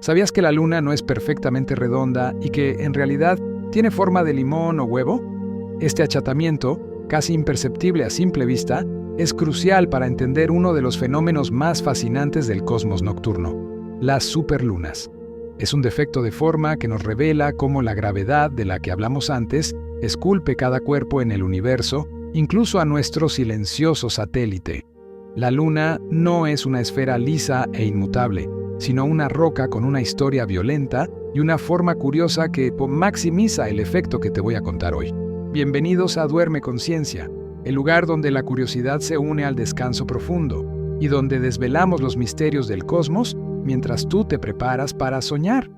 ¿Sabías que la Luna no es perfectamente redonda y que, en realidad, tiene forma de limón o huevo? Este achatamiento, casi imperceptible a simple vista, es crucial para entender uno de los fenómenos más fascinantes del cosmos nocturno: las superlunas. Es un defecto de forma que nos revela cómo la gravedad de la que hablamos antes esculpe cada cuerpo en el universo, incluso a nuestro silencioso satélite. La Luna no es una esfera lisa e inmutable, sino una roca con una historia violenta y una forma curiosa que maximiza el efecto que te voy a contar hoy. Bienvenidos a Duerme Conciencia, el lugar donde la curiosidad se une al descanso profundo y donde desvelamos los misterios del cosmos mientras tú te preparas para soñar.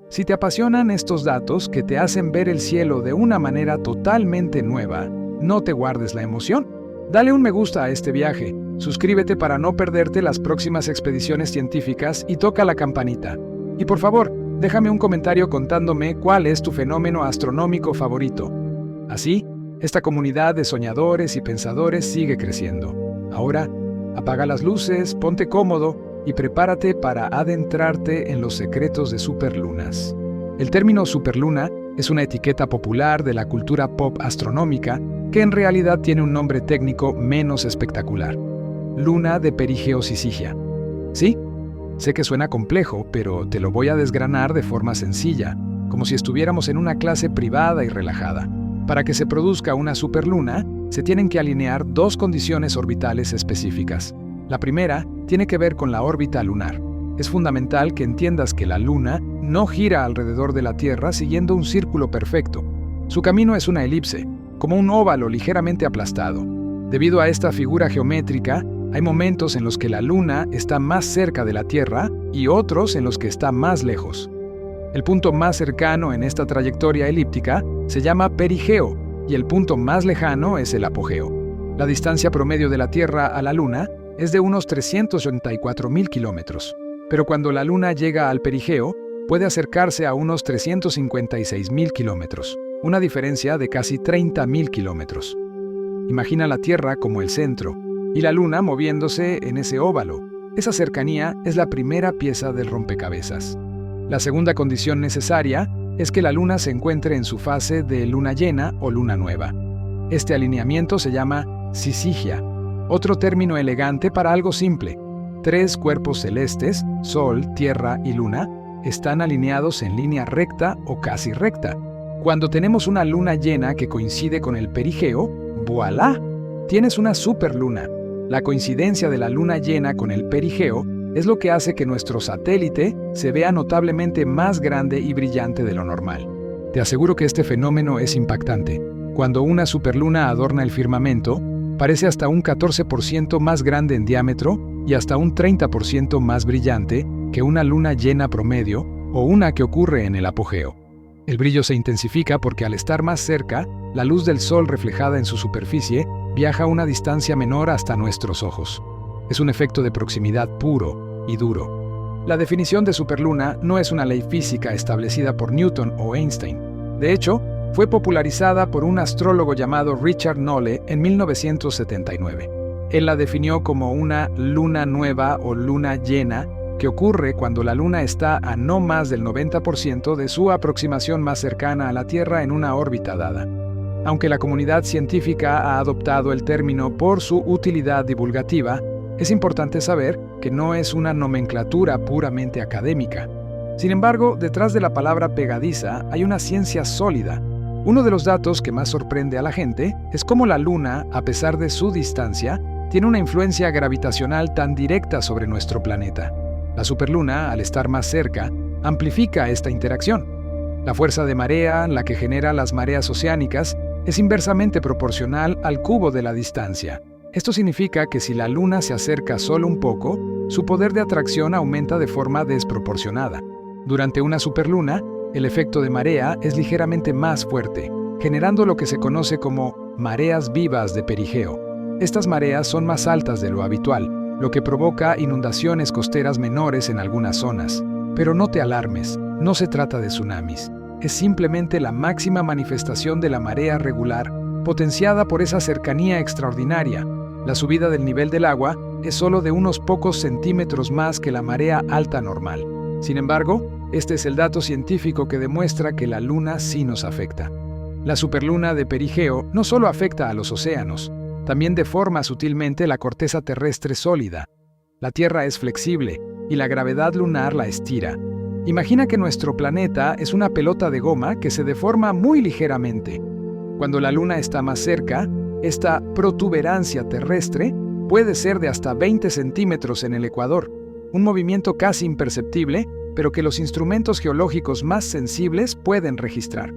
Si te apasionan estos datos que te hacen ver el cielo de una manera totalmente nueva, no te guardes la emoción. Dale un me gusta a este viaje, suscríbete para no perderte las próximas expediciones científicas y toca la campanita. Y por favor, déjame un comentario contándome cuál es tu fenómeno astronómico favorito. Así, esta comunidad de soñadores y pensadores sigue creciendo. Ahora, apaga las luces, ponte cómodo y prepárate para adentrarte en los secretos de superlunas. El término superluna es una etiqueta popular de la cultura pop astronómica que en realidad tiene un nombre técnico menos espectacular: luna de perigeo Syzygia. Sí, sé que suena complejo, pero te lo voy a desgranar de forma sencilla, como si estuviéramos en una clase privada y relajada. Para que se produzca una superluna, se tienen que alinear dos condiciones orbitales específicas. La primera tiene que ver con la órbita lunar. Es fundamental que entiendas que la Luna no gira alrededor de la Tierra siguiendo un círculo perfecto. Su camino es una elipse, como un óvalo ligeramente aplastado. Debido a esta figura geométrica, hay momentos en los que la Luna está más cerca de la Tierra y otros en los que está más lejos. El punto más cercano en esta trayectoria elíptica se llama perigeo y el punto más lejano es el apogeo. La distancia promedio de la Tierra a la Luna es de unos 384.000 kilómetros, pero cuando la Luna llega al perigeo, puede acercarse a unos 356.000 kilómetros, una diferencia de casi 30.000 kilómetros. Imagina la Tierra como el centro, y la Luna moviéndose en ese óvalo. Esa cercanía es la primera pieza del rompecabezas. La segunda condición necesaria es que la Luna se encuentre en su fase de luna llena o luna nueva. Este alineamiento se llama Syzygia, otro término elegante para algo simple. Tres cuerpos celestes, Sol, Tierra y Luna, están alineados en línea recta o casi recta. Cuando tenemos una luna llena que coincide con el perigeo, ¡voilá!, tienes una superluna. La coincidencia de la luna llena con el perigeo es lo que hace que nuestro satélite se vea notablemente más grande y brillante de lo normal. Te aseguro que este fenómeno es impactante. Cuando una superluna adorna el firmamento, parece hasta un 14% más grande en diámetro y hasta un 30% más brillante que una luna llena promedio o una que ocurre en el apogeo. El brillo se intensifica porque al estar más cerca, la luz del Sol reflejada en su superficie viaja a una distancia menor hasta nuestros ojos. Es un efecto de proximidad puro y duro. La definición de superluna no es una ley física establecida por Newton o Einstein. De hecho, fue popularizada por un astrólogo llamado Richard Nolle en 1979. Él la definió como una luna nueva o luna llena que ocurre cuando la Luna está a no más del 90% de su aproximación más cercana a la Tierra en una órbita dada. Aunque la comunidad científica ha adoptado el término por su utilidad divulgativa, es importante saber que no es una nomenclatura puramente académica. Sin embargo, detrás de la palabra pegadiza hay una ciencia sólida. Uno de los datos que más sorprende a la gente es cómo la Luna, a pesar de su distancia, tiene una influencia gravitacional tan directa sobre nuestro planeta. La superluna, al estar más cerca, amplifica esta interacción. La fuerza de marea, la que genera las mareas oceánicas, es inversamente proporcional al cubo de la distancia. Esto significa que si la Luna se acerca solo un poco, su poder de atracción aumenta de forma desproporcionada. Durante una superluna, el efecto de marea es ligeramente más fuerte, generando lo que se conoce como mareas vivas de perigeo. Estas mareas son más altas de lo habitual, lo que provoca inundaciones costeras menores en algunas zonas. Pero no te alarmes, no se trata de tsunamis. Es simplemente la máxima manifestación de la marea regular, potenciada por esa cercanía extraordinaria. La subida del nivel del agua es solo de unos pocos centímetros más que la marea alta normal. Sin embargo, este es el dato científico que demuestra que la Luna sí nos afecta. La superluna de perigeo no solo afecta a los océanos, también deforma sutilmente la corteza terrestre sólida. La Tierra es flexible y la gravedad lunar la estira. Imagina que nuestro planeta es una pelota de goma que se deforma muy ligeramente. Cuando la Luna está más cerca, esta protuberancia terrestre puede ser de hasta 20 centímetros en el ecuador, un movimiento casi imperceptible, pero que los instrumentos geológicos más sensibles pueden registrar.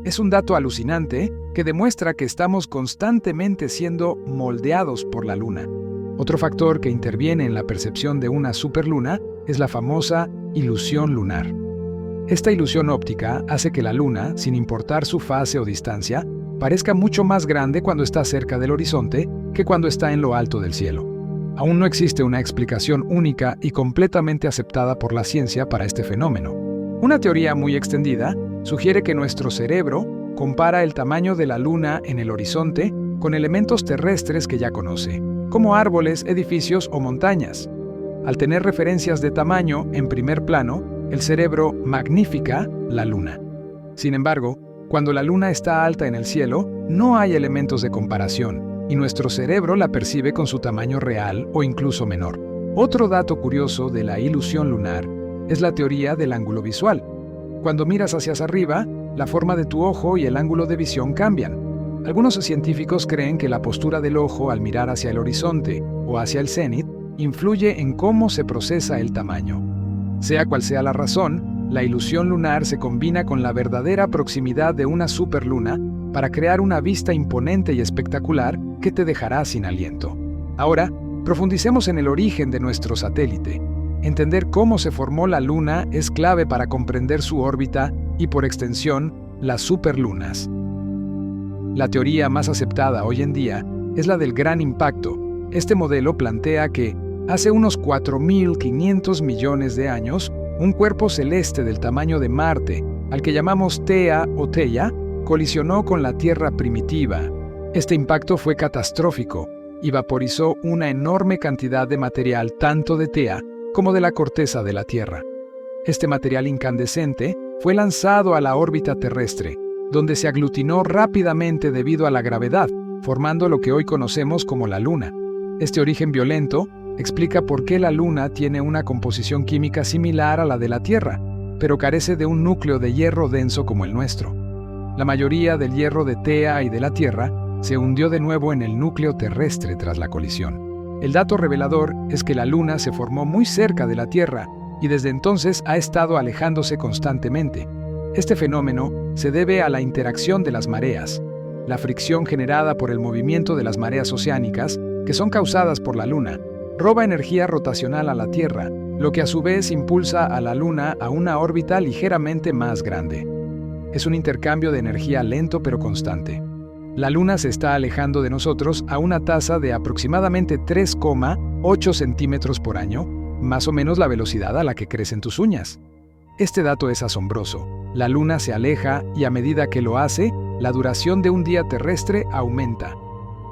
Es un dato alucinante que demuestra que estamos constantemente siendo moldeados por la Luna. Otro factor que interviene en la percepción de una superluna es la famosa ilusión lunar. Esta ilusión óptica hace que la Luna, sin importar su fase o distancia, parezca mucho más grande cuando está cerca del horizonte que cuando está en lo alto del cielo. Aún no existe una explicación única y completamente aceptada por la ciencia para este fenómeno. Una teoría muy extendida sugiere que nuestro cerebro compara el tamaño de la Luna en el horizonte con elementos terrestres que ya conoce, como árboles, edificios o montañas. Al tener referencias de tamaño en primer plano, el cerebro magnifica la Luna. Sin embargo, cuando la Luna está alta en el cielo, no hay elementos de comparación, y nuestro cerebro la percibe con su tamaño real o incluso menor. Otro dato curioso de la ilusión lunar es la teoría del ángulo visual. Cuando miras hacia arriba, la forma de tu ojo y el ángulo de visión cambian. Algunos científicos creen que la postura del ojo al mirar hacia el horizonte o hacia el cenit influye en cómo se procesa el tamaño. Sea cual sea la razón, la ilusión lunar se combina con la verdadera proximidad de una superluna para crear una vista imponente y espectacular que te dejará sin aliento. Ahora, profundicemos en el origen de nuestro satélite. Entender cómo se formó la Luna es clave para comprender su órbita y, por extensión, las superlunas. La teoría más aceptada hoy en día es la del gran impacto. Este modelo plantea que, hace unos 4.500 millones de años, un cuerpo celeste del tamaño de Marte, al que llamamos Tea o Theia, colisionó con la Tierra primitiva. Este impacto fue catastrófico y vaporizó una enorme cantidad de material tanto de Tea como de la corteza de la Tierra. Este material incandescente fue lanzado a la órbita terrestre, donde se aglutinó rápidamente debido a la gravedad, formando lo que hoy conocemos como la Luna. Este origen violento explica por qué la Luna tiene una composición química similar a la de la Tierra, pero carece de un núcleo de hierro denso como el nuestro. La mayoría del hierro de Tea y de la Tierra se hundió de nuevo en el núcleo terrestre tras la colisión. El dato revelador es que la Luna se formó muy cerca de la Tierra y desde entonces ha estado alejándose constantemente. Este fenómeno se debe a la interacción de las mareas, la fricción generada por el movimiento de las mareas oceánicas, que son causadas por la Luna, roba energía rotacional a la Tierra, lo que a su vez impulsa a la Luna a una órbita ligeramente más grande. Es un intercambio de energía lento pero constante. La Luna se está alejando de nosotros a una tasa de aproximadamente 3,8 centímetros por año, más o menos la velocidad a la que crecen tus uñas. Este dato es asombroso. La Luna se aleja y a medida que lo hace, la duración de un día terrestre aumenta.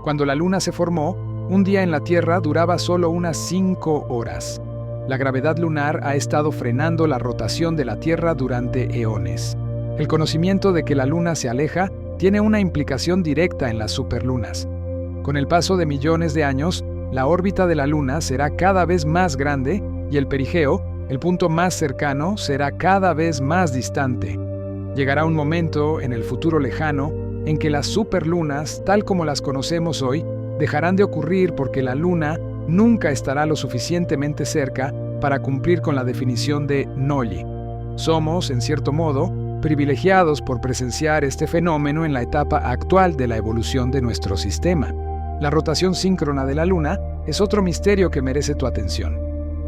Cuando la Luna se formó, un día en la Tierra duraba solo unas 5 horas. La gravedad lunar ha estado frenando la rotación de la Tierra durante eones. El conocimiento de que la Luna se aleja tiene una implicación directa en las superlunas. Con el paso de millones de años, la órbita de la Luna será cada vez más grande y el perigeo, el punto más cercano, será cada vez más distante. Llegará un momento en el futuro lejano en que las superlunas, tal como las conocemos hoy, dejarán de ocurrir porque la Luna nunca estará lo suficientemente cerca para cumplir con la definición de Nolli. Somos, en cierto modo, privilegiados por presenciar este fenómeno en la etapa actual de la evolución de nuestro sistema. La rotación síncrona de la Luna es otro misterio que merece tu atención.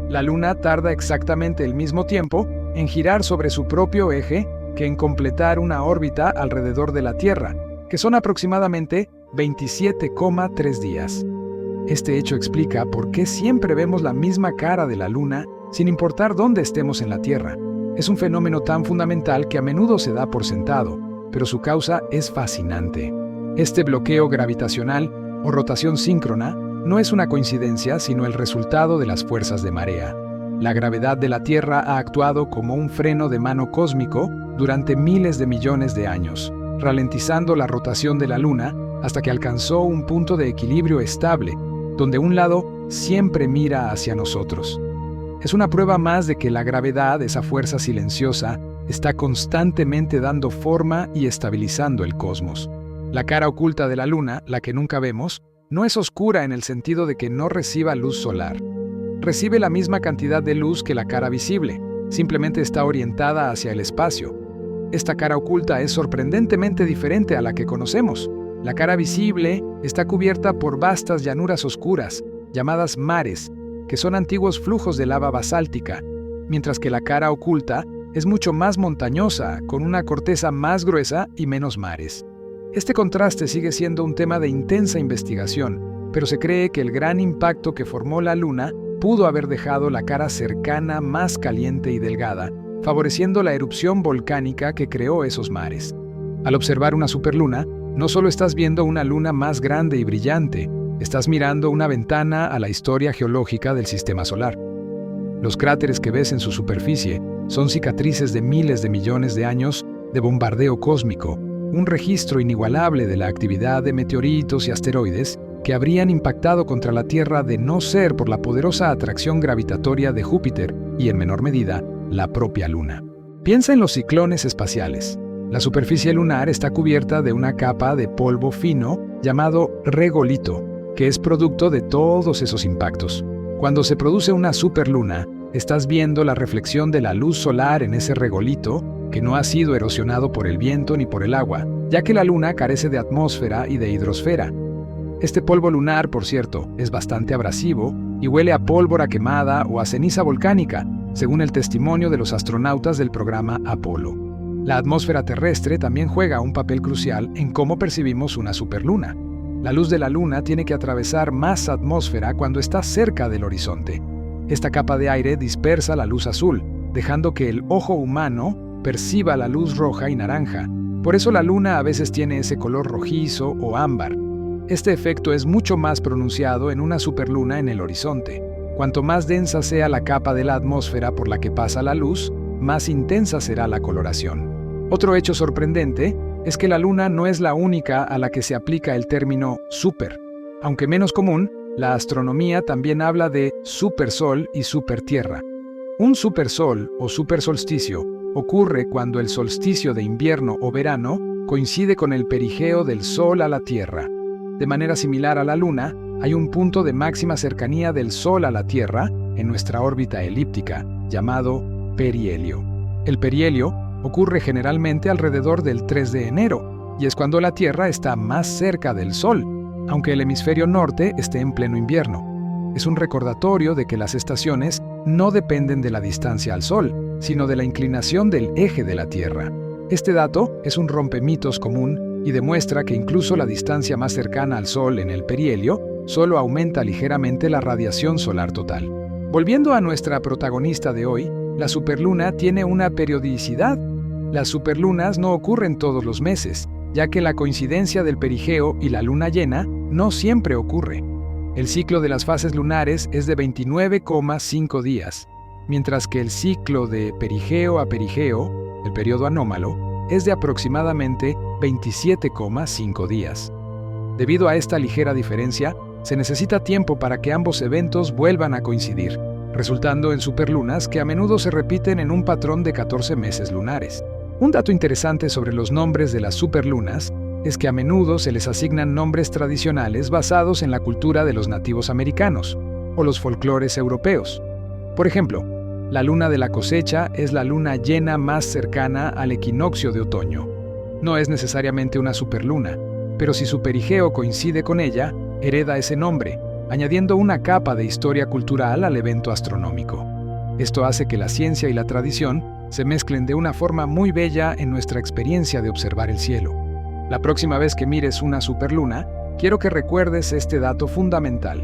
La Luna tarda exactamente el mismo tiempo en girar sobre su propio eje que en completar una órbita alrededor de la Tierra, que son aproximadamente 27,3 días. Este hecho explica por qué siempre vemos la misma cara de la Luna sin importar dónde estemos en la Tierra. Es un fenómeno tan fundamental que a menudo se da por sentado, pero su causa es fascinante. Este bloqueo gravitacional o rotación síncrona no es una coincidencia, sino el resultado de las fuerzas de marea. La gravedad de la Tierra ha actuado como un freno de mano cósmico durante miles de millones de años, ralentizando la rotación de la Luna hasta que alcanzó un punto de equilibrio estable, donde un lado siempre mira hacia nosotros. Es una prueba más de que la gravedad, esa fuerza silenciosa, está constantemente dando forma y estabilizando el cosmos. La cara oculta de la Luna, la que nunca vemos, no es oscura en el sentido de que no reciba luz solar. Recibe la misma cantidad de luz que la cara visible, simplemente está orientada hacia el espacio. Esta cara oculta es sorprendentemente diferente a la que conocemos. La cara visible está cubierta por vastas llanuras oscuras, llamadas mares, que son antiguos flujos de lava basáltica, mientras que la cara oculta es mucho más montañosa, con una corteza más gruesa y menos mares. Este contraste sigue siendo un tema de intensa investigación, pero se cree que el gran impacto que formó la Luna pudo haber dejado la cara cercana más caliente y delgada, favoreciendo la erupción volcánica que creó esos mares. Al observar una superluna, no solo estás viendo una luna más grande y brillante, estás mirando una ventana a la historia geológica del sistema solar. Los cráteres que ves en su superficie son cicatrices de miles de millones de años de bombardeo cósmico, un registro inigualable de la actividad de meteoritos y asteroides que habrían impactado contra la Tierra de no ser por la poderosa atracción gravitatoria de Júpiter y, en menor medida, la propia Luna. Piensa en los ciclones espaciales. La superficie lunar está cubierta de una capa de polvo fino llamado regolito, que es producto de todos esos impactos. Cuando se produce una superluna, estás viendo la reflexión de la luz solar en ese regolito que no ha sido erosionado por el viento ni por el agua, ya que la Luna carece de atmósfera y de hidrosfera. Este polvo lunar, por cierto, es bastante abrasivo y huele a pólvora quemada o a ceniza volcánica, según el testimonio de los astronautas del programa Apolo. La atmósfera terrestre también juega un papel crucial en cómo percibimos una superluna. La luz de la Luna tiene que atravesar más atmósfera cuando está cerca del horizonte. Esta capa de aire dispersa la luz azul, dejando que el ojo humano perciba la luz roja y naranja. Por eso la Luna a veces tiene ese color rojizo o ámbar. Este efecto es mucho más pronunciado en una superluna en el horizonte. Cuanto más densa sea la capa de la atmósfera por la que pasa la luz, más intensa será la coloración. Otro hecho sorprendente es que la Luna no es la única a la que se aplica el término super. Aunque menos común, la astronomía también habla de supersol y supertierra. Un supersol o supersolsticio ocurre cuando el solsticio de invierno o verano coincide con el perigeo del Sol a la Tierra. De manera similar a la Luna, hay un punto de máxima cercanía del Sol a la Tierra en nuestra órbita elíptica, llamado perihelio. El perihelio ocurre generalmente alrededor del 3 de enero, y es cuando la Tierra está más cerca del Sol, aunque el hemisferio norte esté en pleno invierno. Es un recordatorio de que las estaciones no dependen de la distancia al Sol, sino de la inclinación del eje de la Tierra. Este dato es un rompemitos común y demuestra que incluso la distancia más cercana al Sol en el perihelio solo aumenta ligeramente la radiación solar total. Volviendo a nuestra protagonista de hoy, la superluna tiene una periodicidad. Las superlunas no ocurren todos los meses, ya que la coincidencia del perigeo y la luna llena no siempre ocurre. El ciclo de las fases lunares es de 29,5 días, mientras que el ciclo de perigeo a perigeo, el periodo anómalo, es de aproximadamente 27,5 días. Debido a esta ligera diferencia, se necesita tiempo para que ambos eventos vuelvan a coincidir, resultando en superlunas que a menudo se repiten en un patrón de 14 meses lunares. Un dato interesante sobre los nombres de las superlunas es que a menudo se les asignan nombres tradicionales basados en la cultura de los nativos americanos o los folclores europeos. Por ejemplo, la luna de la cosecha es la luna llena más cercana al equinoccio de otoño. No es necesariamente una superluna, pero si su perigeo coincide con ella, hereda ese nombre, añadiendo una capa de historia cultural al evento astronómico. Esto hace que la ciencia y la tradición se mezclen de una forma muy bella en nuestra experiencia de observar el cielo. La próxima vez que mires una superluna, quiero que recuerdes este dato fundamental.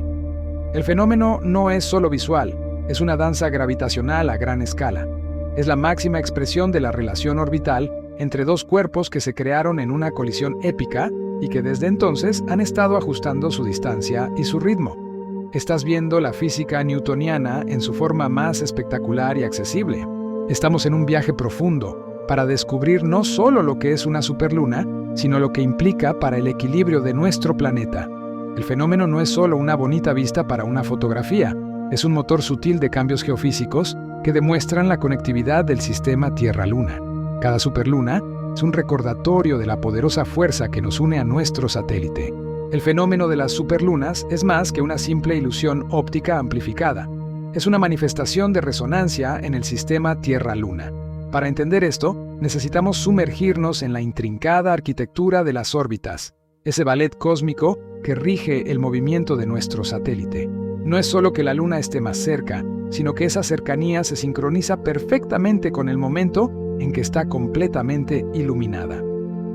El fenómeno no es solo visual, es una danza gravitacional a gran escala. Es la máxima expresión de la relación orbital entre dos cuerpos que se crearon en una colisión épica y que desde entonces han estado ajustando su distancia y su ritmo. Estás viendo la física newtoniana en su forma más espectacular y accesible. Estamos en un viaje profundo para descubrir no solo lo que es una superluna, sino lo que implica para el equilibrio de nuestro planeta. El fenómeno no es solo una bonita vista para una fotografía, es un motor sutil de cambios geofísicos que demuestran la conectividad del sistema Tierra-Luna. Cada superluna es un recordatorio de la poderosa fuerza que nos une a nuestro satélite. El fenómeno de las superlunas es más que una simple ilusión óptica amplificada. Es una manifestación de resonancia en el sistema Tierra-Luna. Para entender esto, necesitamos sumergirnos en la intrincada arquitectura de las órbitas, ese ballet cósmico que rige el movimiento de nuestro satélite. No es solo que la Luna esté más cerca, sino que esa cercanía se sincroniza perfectamente con el momento en que está completamente iluminada.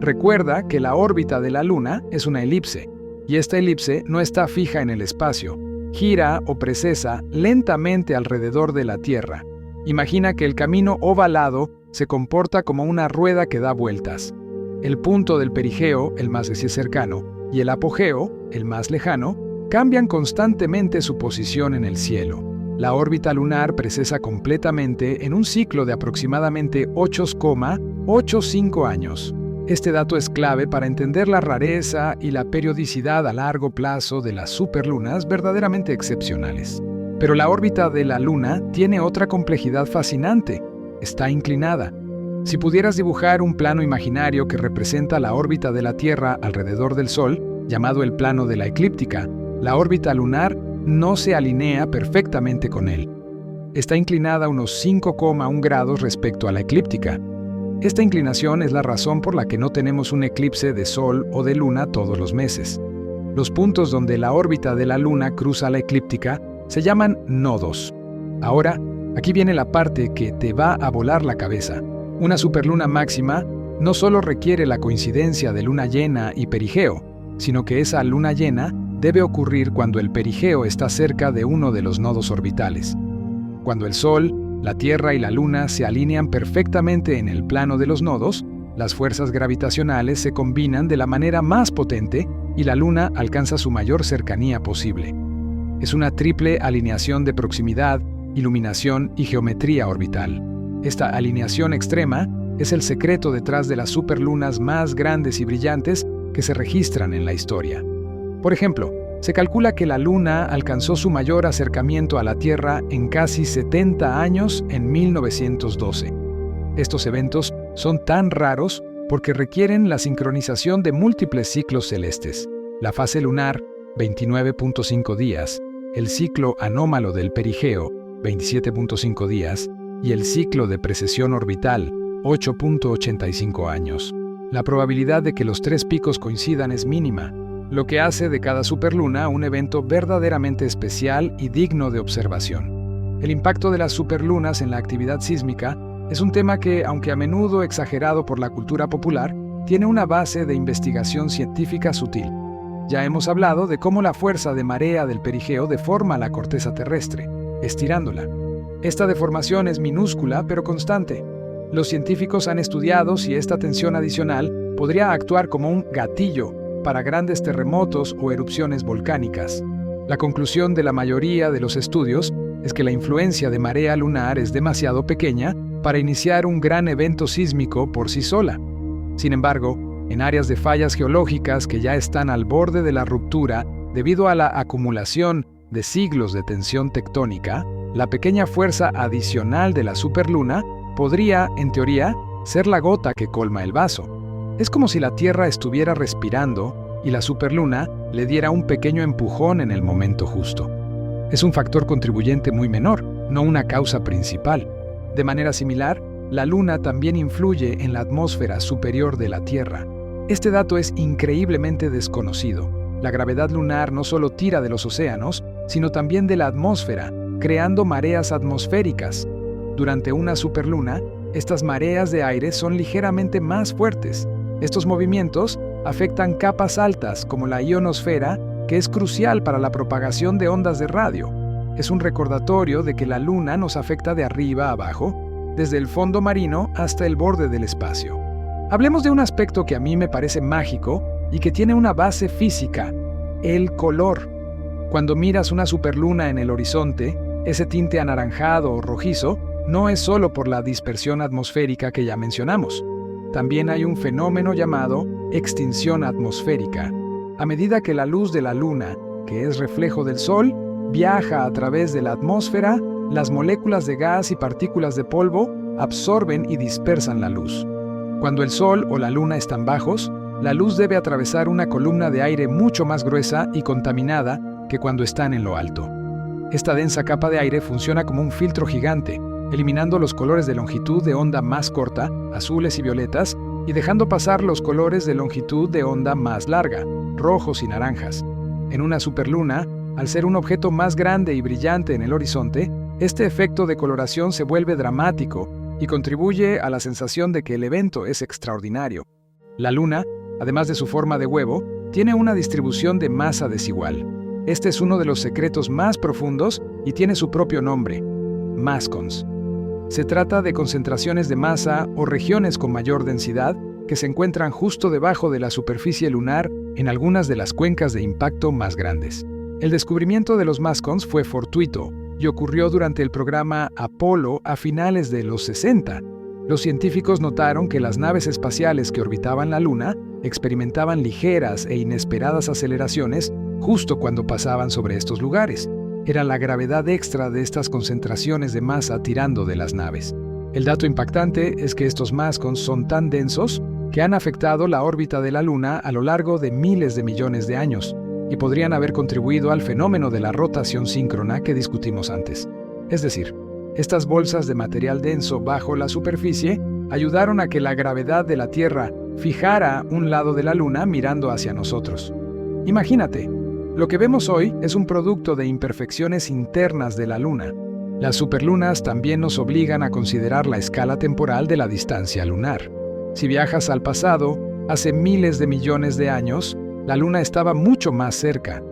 Recuerda que la órbita de la Luna es una elipse, y esta elipse no está fija en el espacio, gira o precesa lentamente alrededor de la Tierra. Imagina que el camino ovalado se comporta como una rueda que da vueltas. El punto del perigeo, el más cercano, y el apogeo, el más lejano, cambian constantemente su posición en el cielo. La órbita lunar precesa completamente en un ciclo de aproximadamente 8,85 años. Este dato es clave para entender la rareza y la periodicidad a largo plazo de las superlunas verdaderamente excepcionales. Pero la órbita de la Luna tiene otra complejidad fascinante. Está inclinada. Si pudieras dibujar un plano imaginario que representa la órbita de la Tierra alrededor del Sol, llamado el plano de la eclíptica, la órbita lunar no se alinea perfectamente con él. Está inclinada unos 5,1 grados respecto a la eclíptica. Esta inclinación es la razón por la que no tenemos un eclipse de Sol o de Luna todos los meses. Los puntos donde la órbita de la Luna cruza la eclíptica se llaman nodos. Ahora, aquí viene la parte que te va a volar la cabeza. Una superluna máxima no solo requiere la coincidencia de luna llena y perigeo, sino que esa luna llena debe ocurrir cuando el perigeo está cerca de uno de los nodos orbitales. Cuando el Sol, la Tierra y la Luna se alinean perfectamente en el plano de los nodos, las fuerzas gravitacionales se combinan de la manera más potente y la Luna alcanza su mayor cercanía posible. Es una triple alineación de proximidad, iluminación y geometría orbital. Esta alineación extrema es el secreto detrás de las superlunas más grandes y brillantes que se registran en la historia. Por ejemplo, se calcula que la Luna alcanzó su mayor acercamiento a la Tierra en casi 70 años en 1912. Estos eventos son tan raros porque requieren la sincronización de múltiples ciclos celestes. La fase lunar, 29,5 días, el ciclo anómalo del perigeo, 27,5 días, y el ciclo de precesión orbital, 8,85 años. La probabilidad de que los tres picos coincidan es mínima, lo que hace de cada superluna un evento verdaderamente especial y digno de observación. El impacto de las superlunas en la actividad sísmica es un tema que, aunque a menudo exagerado por la cultura popular, tiene una base de investigación científica sutil. Ya hemos hablado de cómo la fuerza de marea del perigeo deforma la corteza terrestre, estirándola. Esta deformación es minúscula pero constante. Los científicos han estudiado si esta tensión adicional podría actuar como un gatillo para grandes terremotos o erupciones volcánicas. La conclusión de la mayoría de los estudios es que la influencia de marea lunar es demasiado pequeña para iniciar un gran evento sísmico por sí sola. Sin embargo, en áreas de fallas geológicas que ya están al borde de la ruptura debido a la acumulación de siglos de tensión tectónica, la pequeña fuerza adicional de la superluna podría, en teoría, ser la gota que colma el vaso. Es como si la Tierra estuviera respirando y la superluna le diera un pequeño empujón en el momento justo. Es un factor contribuyente muy menor, no una causa principal. De manera similar, la Luna también influye en la atmósfera superior de la Tierra. Este dato es increíblemente desconocido. La gravedad lunar no solo tira de los océanos, sino también de la atmósfera, creando mareas atmosféricas. Durante una superluna, estas mareas de aire son ligeramente más fuertes. Estos movimientos afectan capas altas como la ionosfera, que es crucial para la propagación de ondas de radio. Es un recordatorio de que la Luna nos afecta de arriba a abajo, desde el fondo marino hasta el borde del espacio. Hablemos de un aspecto que a mí me parece mágico y que tiene una base física: el color. cuando miras una superluna en el horizonte, ese tinte anaranjado o rojizo no es solo por la dispersión atmosférica que ya mencionamos. También hay un fenómeno llamado extinción atmosférica. A medida que la luz de la luna, que es reflejo del Sol, viaja a través de la atmósfera, las moléculas de gas y partículas de polvo absorben y dispersan la luz. Cuando el Sol o la luna están bajos, la luz debe atravesar una columna de aire mucho más gruesa y contaminada que cuando están en lo alto. Esta densa capa de aire funciona como un filtro gigante, eliminando los colores de longitud de onda más corta, azules y violetas, y dejando pasar los colores de longitud de onda más larga, rojos y naranjas. En una superluna, al ser un objeto más grande y brillante en el horizonte, este efecto de coloración se vuelve dramático y contribuye a la sensación de que el evento es extraordinario. La luna, además de su forma de huevo, tiene una distribución de masa desigual. Este es uno de los secretos más profundos y tiene su propio nombre: mascons. Se trata de concentraciones de masa o regiones con mayor densidad que se encuentran justo debajo de la superficie lunar en algunas de las cuencas de impacto más grandes. El descubrimiento de los mascons fue fortuito y ocurrió durante el programa Apolo a finales de los 60. Los científicos notaron que las naves espaciales que orbitaban la Luna experimentaban ligeras e inesperadas aceleraciones justo cuando pasaban sobre estos lugares. Era la gravedad extra de estas concentraciones de masa tirando de las naves. El dato impactante es que estos mascons son tan densos que han afectado la órbita de la Luna a lo largo de miles de millones de años y podrían haber contribuido al fenómeno de la rotación síncrona que discutimos antes. Es decir, estas bolsas de material denso bajo la superficie ayudaron a que la gravedad de la Tierra fijara un lado de la Luna mirando hacia nosotros. Imagínate, lo que vemos hoy es un producto de imperfecciones internas de la Luna. Las superlunas también nos obligan a considerar la escala temporal de la distancia lunar. Si viajas al pasado, hace miles de millones de años, la Luna estaba mucho más cerca.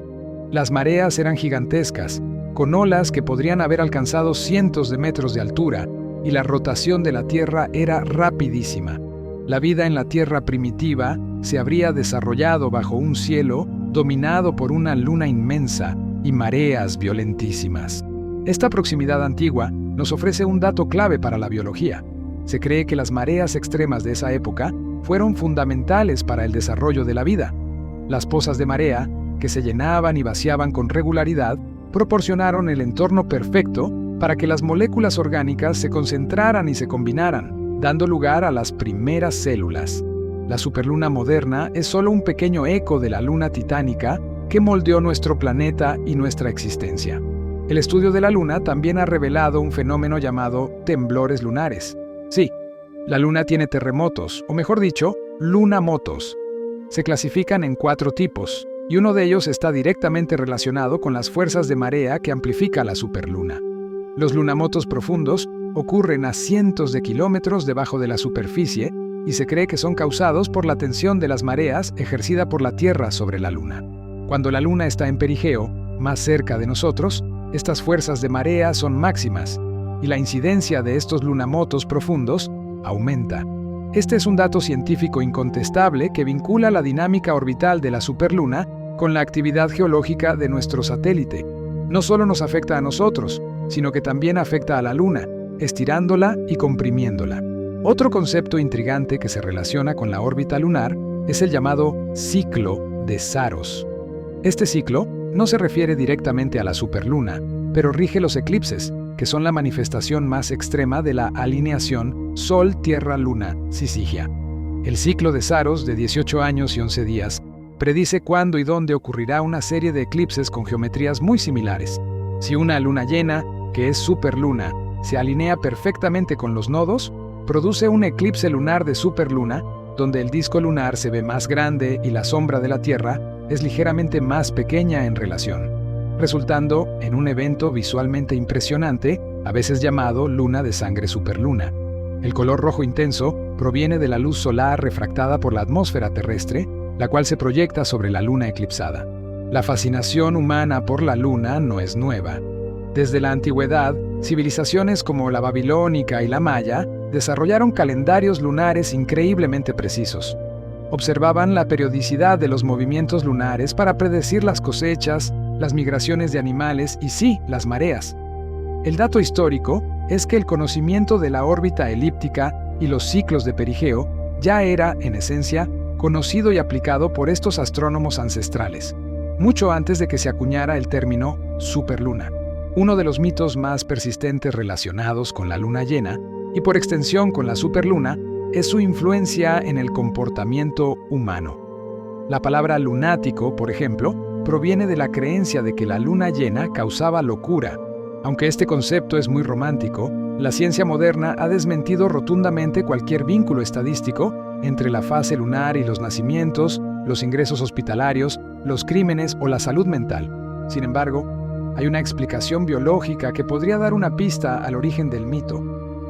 Las mareas eran gigantescas, con olas que podrían haber alcanzado cientos de metros de altura, y la rotación de la Tierra era rapidísima. La vida en la Tierra primitiva se habría desarrollado bajo un cielo dominado por una luna inmensa y mareas violentísimas. Esta proximidad antigua nos ofrece un dato clave para la biología. Se cree que las mareas extremas de esa época fueron fundamentales para el desarrollo de la vida. Las pozas de marea, que se llenaban y vaciaban con regularidad, proporcionaron el entorno perfecto para que las moléculas orgánicas se concentraran y se combinaran, dando lugar a las primeras células. La superluna moderna es solo un pequeño eco de la luna titánica que moldeó nuestro planeta y nuestra existencia. El estudio de la Luna también ha revelado un fenómeno llamado temblores lunares. Sí, la Luna tiene terremotos, o mejor dicho, lunamotos. Se clasifican en 4 tipos, y uno de ellos está directamente relacionado con las fuerzas de marea que amplifica la superluna. Los lunamotos profundos ocurren a cientos de kilómetros debajo de la superficie y se cree que son causados por la tensión de las mareas ejercida por la Tierra sobre la Luna. Cuando la Luna está en perigeo, más cerca de nosotros, estas fuerzas de marea son máximas y la incidencia de estos lunamotos profundos aumenta. Este es un dato científico incontestable que vincula la dinámica orbital de la superluna con la actividad geológica de nuestro satélite. No solo nos afecta a nosotros, sino que también afecta a la Luna, estirándola y comprimiéndola. Otro concepto intrigante que se relaciona con la órbita lunar es el llamado ciclo de Saros. Este ciclo no se refiere directamente a la superluna, pero rige los eclipses, que son la manifestación más extrema de la alineación Sol-Tierra-Luna-Syzygia. El ciclo de Saros, de 18 años y 11 días, predice cuándo y dónde ocurrirá una serie de eclipses con geometrías muy similares. Si una luna llena, que es superluna, se alinea perfectamente con los nodos, produce un eclipse lunar de superluna, donde el disco lunar se ve más grande y la sombra de la Tierra es ligeramente más pequeña en relación, resultando en un evento visualmente impresionante, a veces llamado luna de sangre superluna. El color rojo intenso proviene de la luz solar refractada por la atmósfera terrestre, la cual se proyecta sobre la luna eclipsada. La fascinación humana por la luna no es nueva. Desde la antigüedad, civilizaciones como la babilónica y la maya desarrollaron calendarios lunares increíblemente precisos. Observaban la periodicidad de los movimientos lunares para predecir las cosechas, las migraciones de animales y sí, las mareas. El dato histórico es que el conocimiento de la órbita elíptica y los ciclos de perigeo ya era, en esencia, conocido y aplicado por estos astrónomos ancestrales, mucho antes de que se acuñara el término superluna. Uno de los mitos más persistentes relacionados con la luna llena, y por extensión con la superluna, es su influencia en el comportamiento humano. La palabra lunático, por ejemplo, proviene de la creencia de que la luna llena causaba locura. Aunque este concepto es muy romántico, la ciencia moderna ha desmentido rotundamente cualquier vínculo estadístico entre la fase lunar y los nacimientos, los ingresos hospitalarios, los crímenes o la salud mental. Sin embargo, hay una explicación biológica que podría dar una pista al origen del mito.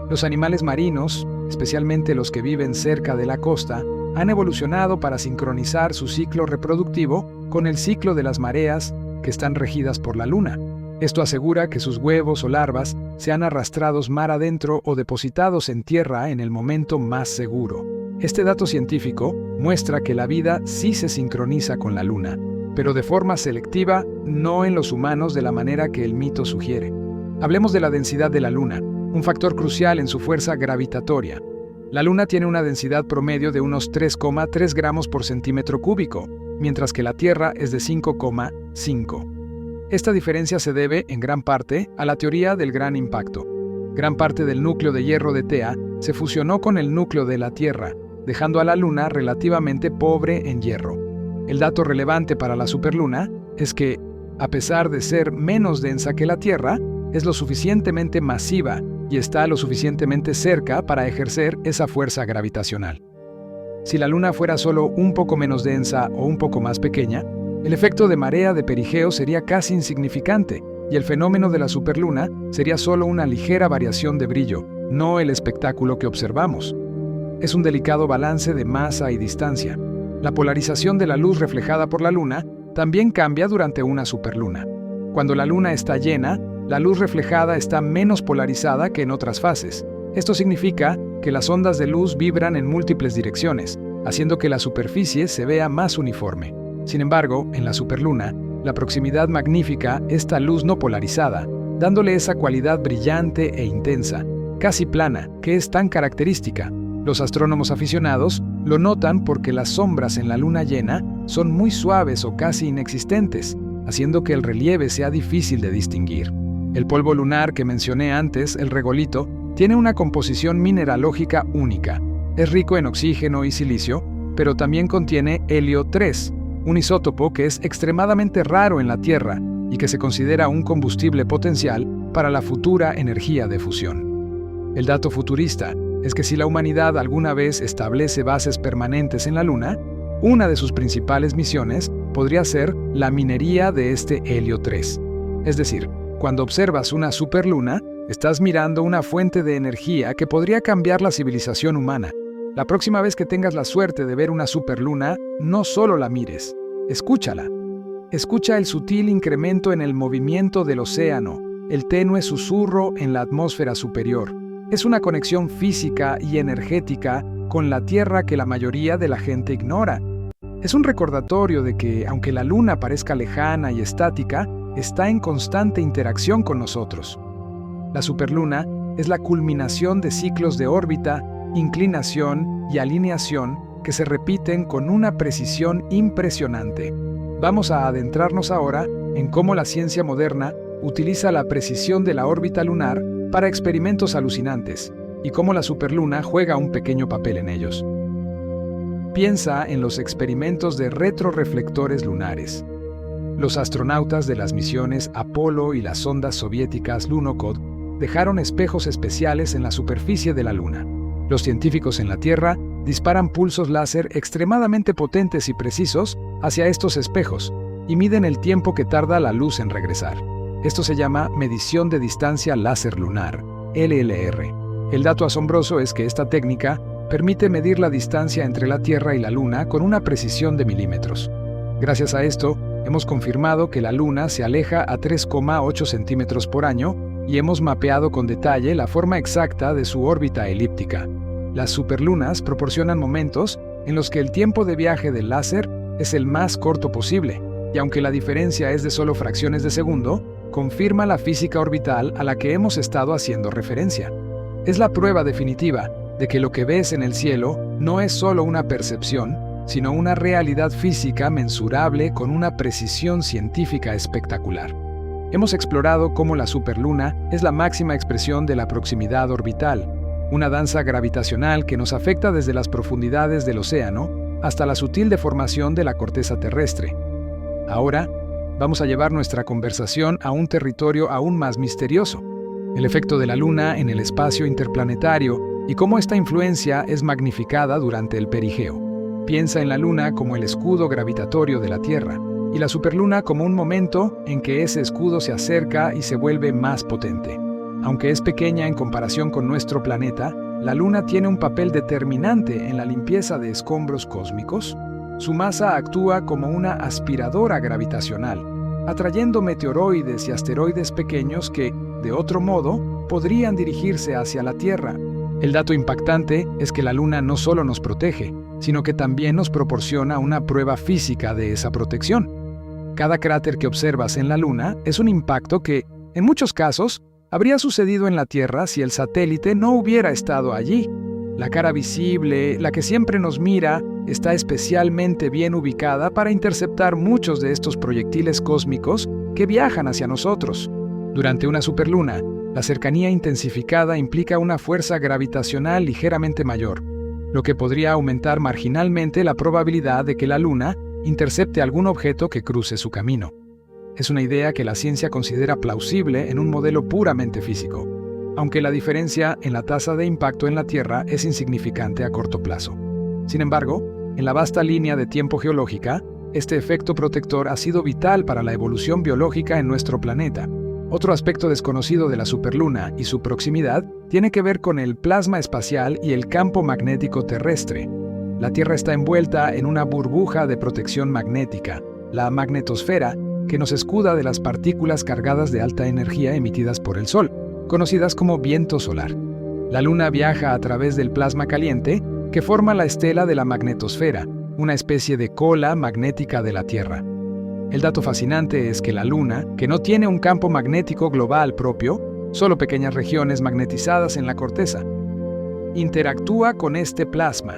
Los animales marinos, especialmente los que viven cerca de la costa, han evolucionado para sincronizar su ciclo reproductivo con el ciclo de las mareas que están regidas por la luna. Esto asegura que sus huevos o larvas sean arrastrados mar adentro o depositados en tierra en el momento más seguro. Este dato científico muestra que la vida sí se sincroniza con la luna, pero de forma selectiva, no en los humanos de la manera que el mito sugiere. Hablemos de la densidad de la luna, un factor crucial en su fuerza gravitatoria. La luna tiene una densidad promedio de unos 3,3 gramos por centímetro cúbico, mientras que la Tierra es de 5,5. Esta diferencia se debe, en gran parte, a la teoría del gran impacto. Gran parte del núcleo de hierro de Tea se fusionó con el núcleo de la Tierra, dejando a la Luna relativamente pobre en hierro. El dato relevante para la superluna es que, a pesar de ser menos densa que la Tierra, es lo suficientemente masiva y está lo suficientemente cerca para ejercer esa fuerza gravitacional. Si la Luna fuera solo un poco menos densa o un poco más pequeña, el efecto de marea de perigeo sería casi insignificante y el fenómeno de la superluna sería solo una ligera variación de brillo, no el espectáculo que observamos. Es un delicado balance de masa y distancia. La polarización de la luz reflejada por la luna también cambia durante una superluna. Cuando la luna está llena, la luz reflejada está menos polarizada que en otras fases. Esto significa que las ondas de luz vibran en múltiples direcciones, haciendo que la superficie se vea más uniforme. Sin embargo, en la superluna, la proximidad magnifica esta luz no polarizada, dándole esa cualidad brillante e intensa, casi plana, que es tan característica. Los astrónomos aficionados lo notan porque las sombras en la luna llena son muy suaves o casi inexistentes, haciendo que el relieve sea difícil de distinguir. El polvo lunar que mencioné antes, el regolito, tiene una composición mineralógica única. Es rico en oxígeno y silicio, pero también contiene helio 3, un isótopo que es extremadamente raro en la Tierra y que se considera un combustible potencial para la futura energía de fusión. El dato futurista es que si la humanidad alguna vez establece bases permanentes en la Luna, una de sus principales misiones podría ser la minería de este helio 3. Es decir, cuando observas una superluna, estás mirando una fuente de energía que podría cambiar la civilización humana. La próxima vez que tengas la suerte de ver una superluna, no solo la mires, escúchala. Escucha el sutil incremento en el movimiento del océano, el tenue susurro en la atmósfera superior. Es una conexión física y energética con la Tierra que la mayoría de la gente ignora. Es un recordatorio de que, aunque la luna parezca lejana y estática, está en constante interacción con nosotros. La superluna es la culminación de ciclos de órbita, inclinación y alineación que se repiten con una precisión impresionante. Vamos a adentrarnos ahora en cómo la ciencia moderna utiliza la precisión de la órbita lunar para experimentos alucinantes y cómo la superluna juega un pequeño papel en ellos. Piensa en los experimentos de retroreflectores lunares. Los astronautas de las misiones Apolo y las sondas soviéticas Lunokhod dejaron espejos especiales en la superficie de la Luna. Los científicos en la Tierra disparan pulsos láser extremadamente potentes y precisos hacia estos espejos y miden el tiempo que tarda la luz en regresar. Esto se llama medición de distancia láser lunar, LLR. El dato asombroso es que esta técnica permite medir la distancia entre la Tierra y la Luna con una precisión de milímetros. Gracias a esto, hemos confirmado que la Luna se aleja a 3,8 centímetros por año y hemos mapeado con detalle la forma exacta de su órbita elíptica. Las superlunas proporcionan momentos en los que el tiempo de viaje del láser es el más corto posible, y aunque la diferencia es de solo fracciones de segundo, confirma la física orbital a la que hemos estado haciendo referencia. Es la prueba definitiva de que lo que ves en el cielo no es solo una percepción, sino una realidad física mensurable con una precisión científica espectacular. Hemos explorado cómo la superluna es la máxima expresión de la proximidad orbital, una danza gravitacional que nos afecta desde las profundidades del océano hasta la sutil deformación de la corteza terrestre. Ahora, vamos a llevar nuestra conversación a un territorio aún más misterioso: el efecto de la Luna en el espacio interplanetario y cómo esta influencia es magnificada durante el perigeo. Piensa en la Luna como el escudo gravitatorio de la Tierra, y la superluna como un momento en que ese escudo se acerca y se vuelve más potente. Aunque es pequeña en comparación con nuestro planeta, la Luna tiene un papel determinante en la limpieza de escombros cósmicos. Su masa actúa como una aspiradora gravitacional, atrayendo meteoroides y asteroides pequeños que, de otro modo, podrían dirigirse hacia la Tierra. El dato impactante es que la Luna no solo nos protege, sino que también nos proporciona una prueba física de esa protección. Cada cráter que observas en la Luna es un impacto que, en muchos casos, habría sucedido en la Tierra si el satélite no hubiera estado allí. La cara visible, la que siempre nos mira, está especialmente bien ubicada para interceptar muchos de estos proyectiles cósmicos que viajan hacia nosotros. Durante una superluna, la cercanía intensificada implica una fuerza gravitacional ligeramente mayor, lo que podría aumentar marginalmente la probabilidad de que la Luna intercepte algún objeto que cruce su camino. Es una idea que la ciencia considera plausible en un modelo puramente físico, aunque la diferencia en la tasa de impacto en la Tierra es insignificante a corto plazo. Sin embargo, en la vasta línea de tiempo geológica, este efecto protector ha sido vital para la evolución biológica en nuestro planeta. Otro aspecto desconocido de la superluna y su proximidad tiene que ver con el plasma espacial y el campo magnético terrestre. La Tierra está envuelta en una burbuja de protección magnética, la magnetosfera, que nos escuda de las partículas cargadas de alta energía emitidas por el Sol, conocidas como viento solar. La Luna viaja a través del plasma caliente que forma la estela de la magnetosfera, una especie de cola magnética de la Tierra. El dato fascinante es que la Luna, que no tiene un campo magnético global propio, solo pequeñas regiones magnetizadas en la corteza, interactúa con este plasma.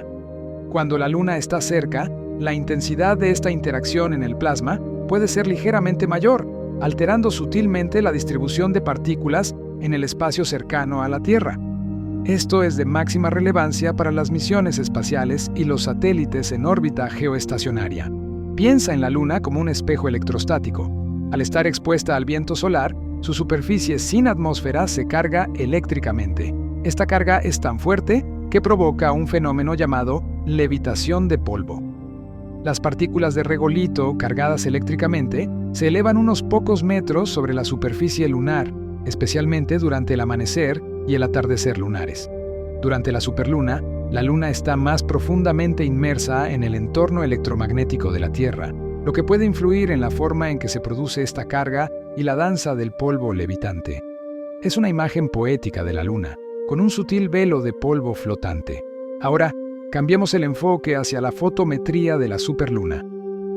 Cuando la Luna está cerca, la intensidad de esta interacción en el plasma puede ser ligeramente mayor, alterando sutilmente la distribución de partículas en el espacio cercano a la Tierra. Esto es de máxima relevancia para las misiones espaciales y los satélites en órbita geoestacionaria. Piensa en la Luna como un espejo electrostático. Al estar expuesta al viento solar, su superficie sin atmósfera se carga eléctricamente. Esta carga es tan fuerte que provoca un fenómeno llamado levitación de polvo. Las partículas de regolito cargadas eléctricamente se elevan unos pocos metros sobre la superficie lunar, especialmente durante el amanecer y el atardecer lunares. Durante la superluna, la Luna está más profundamente inmersa en el entorno electromagnético de la Tierra, lo que puede influir en la forma en que se produce esta carga y la danza del polvo levitante. Es una imagen poética de la Luna, con un sutil velo de polvo flotante. Ahora, cambiemos el enfoque hacia la fotometría de la superluna.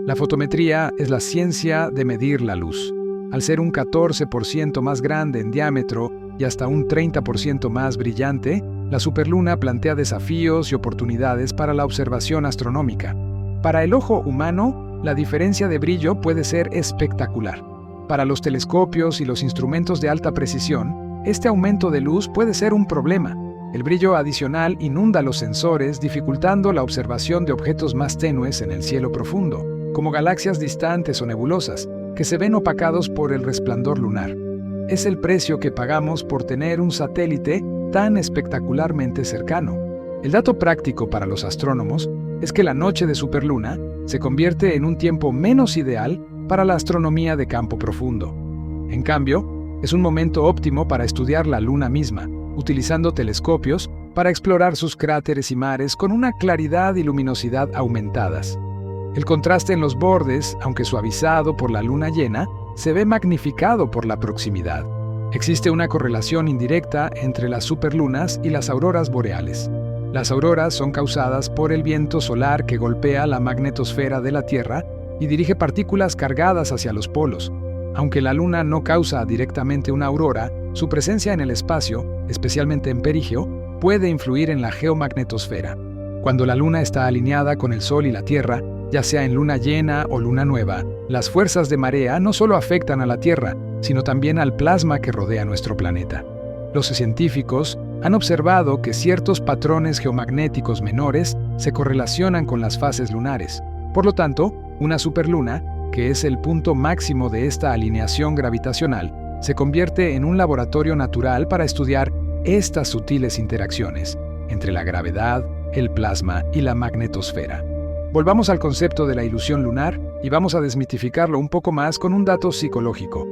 La fotometría es la ciencia de medir la luz. Al ser un 14% más grande en diámetro y hasta un 30% más brillante, la superluna plantea desafíos y oportunidades para la observación astronómica. Para el ojo humano, la diferencia de brillo puede ser espectacular. Para los telescopios y los instrumentos de alta precisión, este aumento de luz puede ser un problema. El brillo adicional inunda los sensores, dificultando la observación de objetos más tenues en el cielo profundo, como galaxias distantes o nebulosas, que se ven opacados por el resplandor lunar. Es el precio que pagamos por tener un satélite tan espectacularmente cercano. El dato práctico para los astrónomos es que la noche de superluna se convierte en un tiempo menos ideal para la astronomía de campo profundo. En cambio, es un momento óptimo para estudiar la Luna misma, utilizando telescopios para explorar sus cráteres y mares con una claridad y luminosidad aumentadas. El contraste en los bordes, aunque suavizado por la luna llena, se ve magnificado por la proximidad. Existe una correlación indirecta entre las superlunas y las auroras boreales. Las auroras son causadas por el viento solar que golpea la magnetosfera de la Tierra y dirige partículas cargadas hacia los polos. Aunque la Luna no causa directamente una aurora, su presencia en el espacio, especialmente en perigeo, puede influir en la geomagnetosfera. Cuando la Luna está alineada con el Sol y la Tierra, ya sea en luna llena o luna nueva, las fuerzas de marea no solo afectan a la Tierra, sino también al plasma que rodea nuestro planeta. Los científicos han observado que ciertos patrones geomagnéticos menores se correlacionan con las fases lunares. Por lo tanto, una superluna, que es el punto máximo de esta alineación gravitacional, se convierte en un laboratorio natural para estudiar estas sutiles interacciones entre la gravedad, el plasma y la magnetosfera. Volvamos al concepto de la ilusión lunar y vamos a desmitificarlo un poco más con un dato psicológico.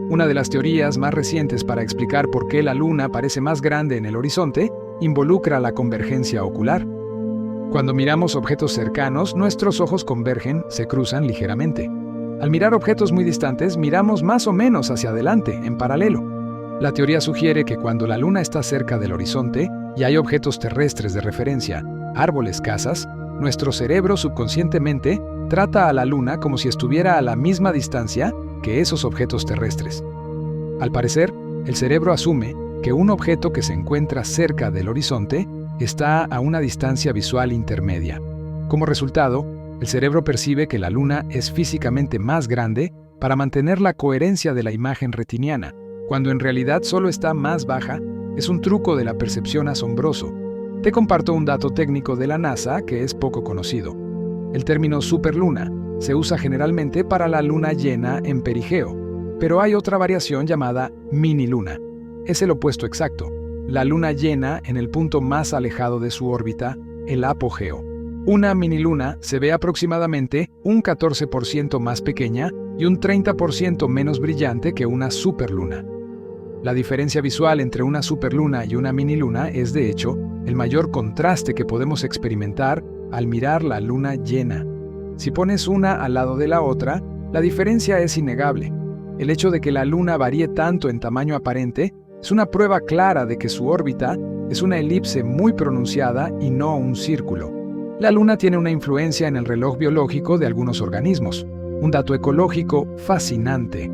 Una de las teorías más recientes para explicar por qué la Luna parece más grande en el horizonte involucra la convergencia ocular. Cuando miramos objetos cercanos, nuestros ojos convergen, se cruzan ligeramente. Al mirar objetos muy distantes, miramos más o menos hacia adelante, en paralelo. La teoría sugiere que cuando la Luna está cerca del horizonte y hay objetos terrestres de referencia, árboles, casas, nuestro cerebro subconscientemente trata a la Luna como si estuviera a la misma distancia que esos objetos terrestres. Al parecer, el cerebro asume que un objeto que se encuentra cerca del horizonte está a una distancia visual intermedia. Como resultado, el cerebro percibe que la Luna es físicamente más grande para mantener la coherencia de la imagen retiniana, cuando en realidad solo está más baja. Es un truco de la percepción asombroso. Te comparto un dato técnico de la NASA que es poco conocido. El término superluna se usa generalmente para la luna llena en perigeo, pero hay otra variación llamada miniluna. Es el opuesto exacto, la luna llena en el punto más alejado de su órbita, el apogeo. Una miniluna se ve aproximadamente un 14% más pequeña y un 30% menos brillante que una superluna. La diferencia visual entre una superluna y una miniluna es, de hecho, el mayor contraste que podemos experimentar al mirar la luna llena. Si pones una al lado de la otra, la diferencia es innegable. El hecho de que la Luna varíe tanto en tamaño aparente es una prueba clara de que su órbita es una elipse muy pronunciada y no un círculo. La Luna tiene una influencia en el reloj biológico de algunos organismos, un dato ecológico fascinante.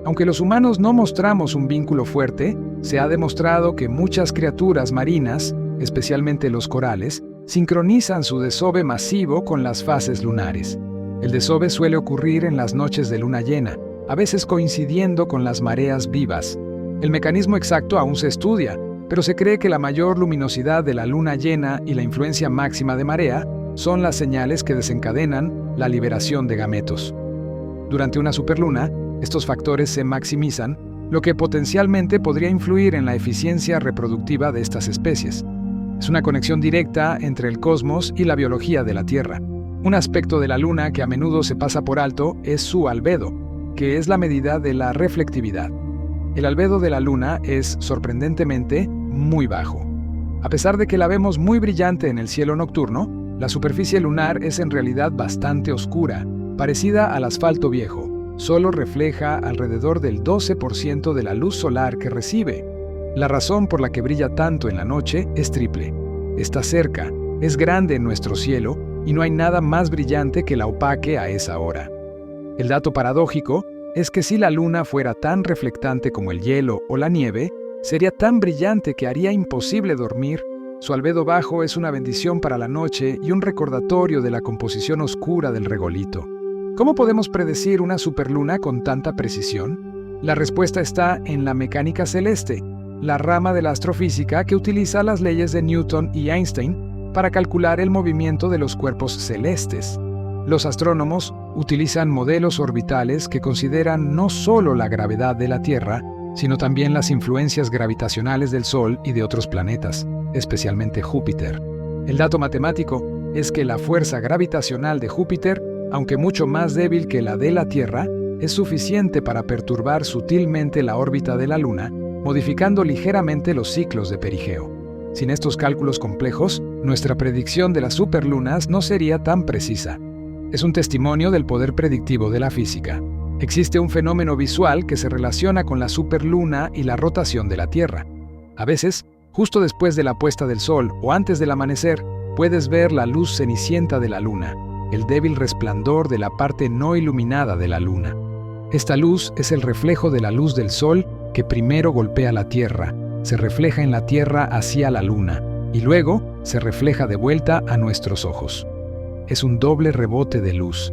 Aunque los humanos no mostramos un vínculo fuerte, se ha demostrado que muchas criaturas marinas, especialmente los corales, sincronizan su desove masivo con las fases lunares. El desove suele ocurrir en las noches de luna llena, a veces coincidiendo con las mareas vivas. El mecanismo exacto aún se estudia, pero se cree que la mayor luminosidad de la luna llena y la influencia máxima de marea son las señales que desencadenan la liberación de gametos. Durante una superluna, estos factores se maximizan, lo que potencialmente podría influir en la eficiencia reproductiva de estas especies. Es una conexión directa entre el cosmos y la biología de la Tierra. Un aspecto de la Luna que a menudo se pasa por alto es su albedo, que es la medida de la reflectividad. El albedo de la Luna es, sorprendentemente, muy bajo. A pesar de que la vemos muy brillante en el cielo nocturno, la superficie lunar es en realidad bastante oscura, parecida al asfalto viejo. Solo refleja alrededor del 12% de la luz solar que recibe. La razón por la que brilla tanto en la noche es triple. Está cerca, es grande en nuestro cielo y no hay nada más brillante que la opaque a esa hora. El dato paradójico es que si la Luna fuera tan reflectante como el hielo o la nieve, sería tan brillante que haría imposible dormir. Su albedo bajo es una bendición para la noche y un recordatorio de la composición oscura del regolito. ¿Cómo podemos predecir una superluna con tanta precisión? La respuesta está en la mecánica celeste, la rama de la astrofísica que utiliza las leyes de Newton y Einstein para calcular el movimiento de los cuerpos celestes. Los astrónomos utilizan modelos orbitales que consideran no solo la gravedad de la Tierra, sino también las influencias gravitacionales del Sol y de otros planetas, especialmente Júpiter. El dato matemático es que la fuerza gravitacional de Júpiter, aunque mucho más débil que la de la Tierra, es suficiente para perturbar sutilmente la órbita de la Luna, modificando ligeramente los ciclos de perigeo. Sin estos cálculos complejos, nuestra predicción de las superlunas no sería tan precisa. Es un testimonio del poder predictivo de la física. Existe un fenómeno visual que se relaciona con la superluna y la rotación de la Tierra. A veces, justo después de la puesta del sol o antes del amanecer, puedes ver la luz cenicienta de la Luna. el débil resplandor de la parte no iluminada de la luna. Esta luz es el reflejo de la luz del sol que primero golpea la Tierra, se refleja en la Tierra hacia la luna y luego se refleja de vuelta a nuestros ojos. Es un doble rebote de luz.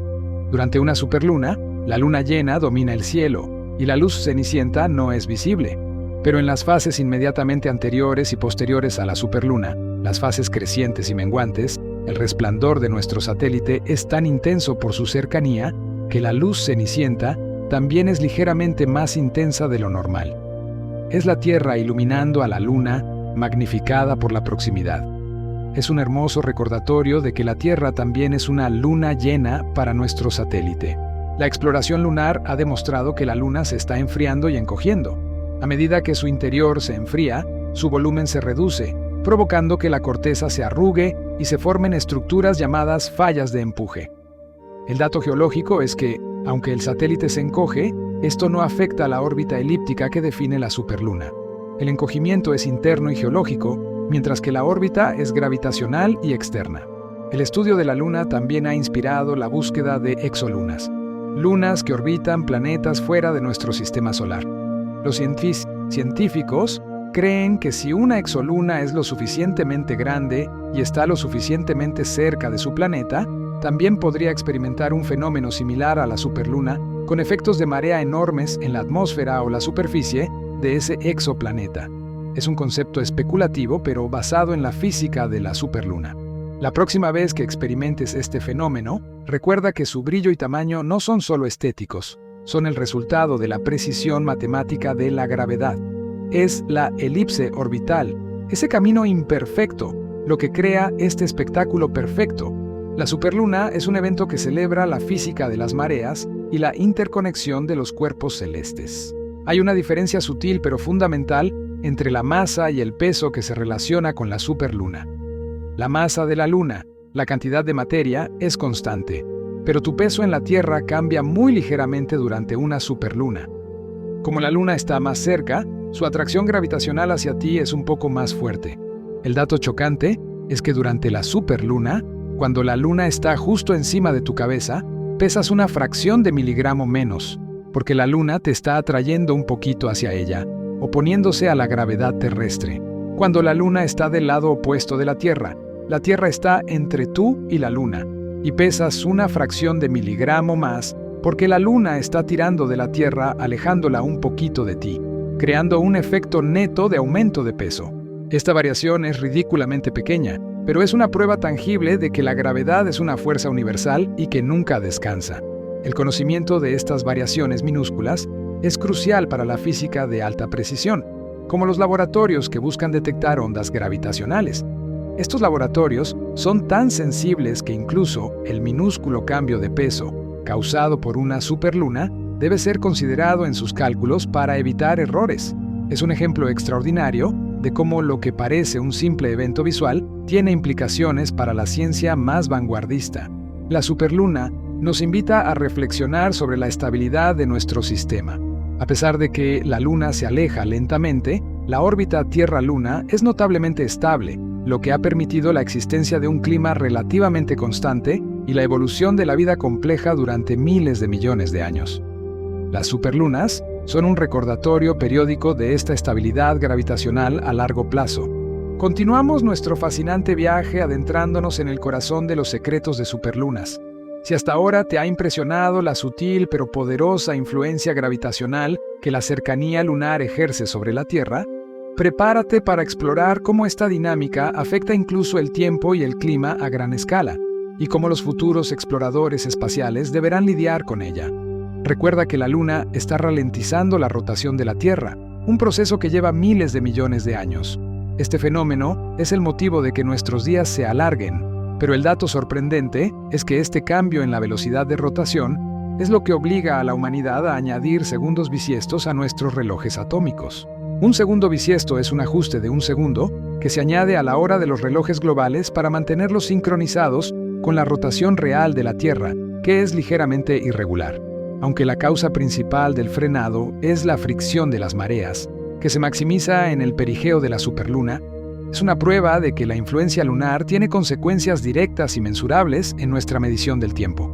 Durante una superluna, la luna llena domina el cielo y la luz cenicienta no es visible. Pero en las fases inmediatamente anteriores y posteriores a la superluna, las fases crecientes y menguantes, el resplandor de nuestro satélite es tan intenso por su cercanía que la luz cenicienta también es ligeramente más intensa de lo normal. Es la Tierra iluminando a la luna, magnificada por la proximidad. Es un hermoso recordatorio de que la Tierra también es una luna llena para nuestro satélite. La exploración lunar ha demostrado que la luna se está enfriando y encogiendo. A medida que su interior se enfría, su volumen se reduce, provocando que la corteza se arrugue y se formen estructuras llamadas fallas de empuje. El dato geológico es que, aunque el satélite se encoge, esto no afecta a la órbita elíptica que define la superluna. El encogimiento es interno y geológico, mientras que la órbita es gravitacional y externa. El estudio de la luna también ha inspirado la búsqueda de exolunas, lunas que orbitan planetas fuera de nuestro sistema solar. Los científicos creen que si una exoluna es lo suficientemente grande y está lo suficientemente cerca de su planeta, también podría experimentar un fenómeno similar a la superluna, con efectos de marea enormes en la atmósfera o la superficie de ese exoplaneta. Es un concepto especulativo, pero basado en la física de la superluna. La próxima vez que experimentes este fenómeno, recuerda que su brillo y tamaño no son solo estéticos, son el resultado de la precisión matemática de la gravedad. Es la elipse orbital, ese camino imperfecto, lo que crea este espectáculo perfecto. La superluna es un evento que celebra la física de las mareas y la interconexión de los cuerpos celestes. Hay una diferencia sutil pero fundamental entre la masa y el peso que se relaciona con la superluna. La masa de la luna, la cantidad de materia, es constante, pero tu peso en la Tierra cambia muy ligeramente durante una superluna. Como la luna está más cerca, su atracción gravitacional hacia ti es un poco más fuerte. El dato chocante es que durante la superluna, cuando la luna está justo encima de tu cabeza, pesas una fracción de miligramo menos, porque la luna te está atrayendo un poquito hacia ella, oponiéndose a la gravedad terrestre. Cuando la luna está del lado opuesto de la Tierra está entre tú y la luna, y pesas una fracción de miligramo más, porque la luna está tirando de la Tierra alejándola un poquito de ti, creando un efecto neto de aumento de peso. Esta variación es ridículamente pequeña, pero es una prueba tangible de que la gravedad es una fuerza universal y que nunca descansa. El conocimiento de estas variaciones minúsculas es crucial para la física de alta precisión, como los laboratorios que buscan detectar ondas gravitacionales. Estos laboratorios son tan sensibles que incluso el minúsculo cambio de peso causado por una superluna debe ser considerado en sus cálculos para evitar errores. Es un ejemplo extraordinario de cómo lo que parece un simple evento visual tiene implicaciones para la ciencia más vanguardista. La superluna nos invita a reflexionar sobre la estabilidad de nuestro sistema. A pesar de que la luna se aleja lentamente, la órbita Tierra-Luna es notablemente estable, lo que ha permitido la existencia de un clima relativamente constante y la evolución de la vida compleja durante miles de millones de años. Las superlunas son un recordatorio periódico de esta estabilidad gravitacional a largo plazo. Continuamos nuestro fascinante viaje adentrándonos en el corazón de los secretos de superlunas. Si hasta ahora te ha impresionado la sutil pero poderosa influencia gravitacional que la cercanía lunar ejerce sobre la Tierra, prepárate para explorar cómo esta dinámica afecta incluso el tiempo y el clima a gran escala, y cómo los futuros exploradores espaciales deberán lidiar con ella. Recuerda que la Luna está ralentizando la rotación de la Tierra, un proceso que lleva miles de millones de años. Este fenómeno es el motivo de que nuestros días se alarguen, pero el dato sorprendente es que este cambio en la velocidad de rotación es lo que obliga a la humanidad a añadir segundos bisiestos a nuestros relojes atómicos. Un segundo bisiesto es un ajuste de un segundo que se añade a la hora de los relojes globales para mantenerlos sincronizados con la rotación real de la Tierra, que es ligeramente irregular. Aunque la causa principal del frenado es la fricción de las mareas, que se maximiza en el perigeo de la superluna, Es una prueba de que la influencia lunar tiene consecuencias directas y mensurables en nuestra medición del tiempo.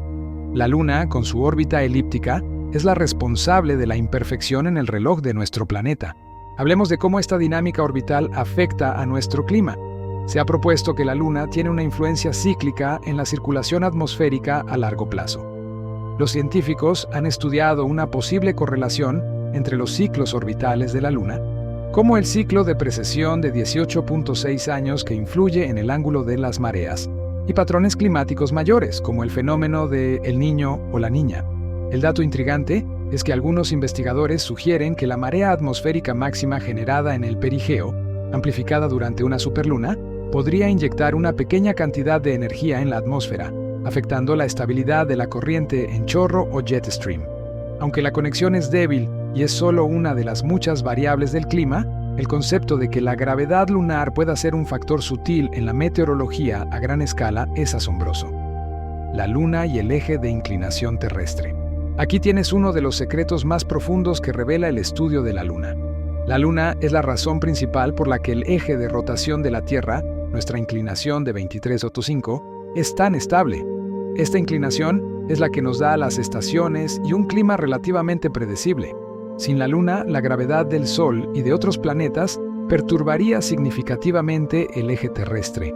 La Luna, con su órbita elíptica, es la responsable de la imperfección en el reloj de nuestro planeta. Hablemos de cómo esta dinámica orbital afecta a nuestro clima. Se ha propuesto que la Luna tiene una influencia cíclica en la circulación atmosférica a largo plazo. Los científicos han estudiado una posible correlación entre los ciclos orbitales de la Luna, como el ciclo de precesión de 18.6 años que influye en el ángulo de las mareas, y patrones climáticos mayores, como el fenómeno de El Niño o la Niña. El dato intrigante es que algunos investigadores sugieren que la marea atmosférica máxima generada en el perigeo, amplificada durante una superluna, podría inyectar una pequeña cantidad de energía en la atmósfera, afectando la estabilidad de la corriente en chorro o jet stream. Aunque la conexión es débil y es solo una de las muchas variables del clima, el concepto de que la gravedad lunar pueda ser un factor sutil en la meteorología a gran escala es asombroso. La Luna y el eje de inclinación terrestre. Aquí tienes uno de los secretos más profundos que revela el estudio de la Luna. La Luna es la razón principal por la que el eje de rotación de la Tierra, nuestra inclinación de 23.5, es tan estable. Esta inclinación es la que nos da las estaciones y un clima relativamente predecible. Sin la Luna, la gravedad del Sol y de otros planetas perturbaría significativamente el eje terrestre,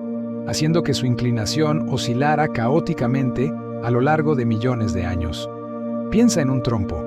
haciendo que su inclinación oscilara caóticamente a lo largo de millones de años. Piensa en un trompo.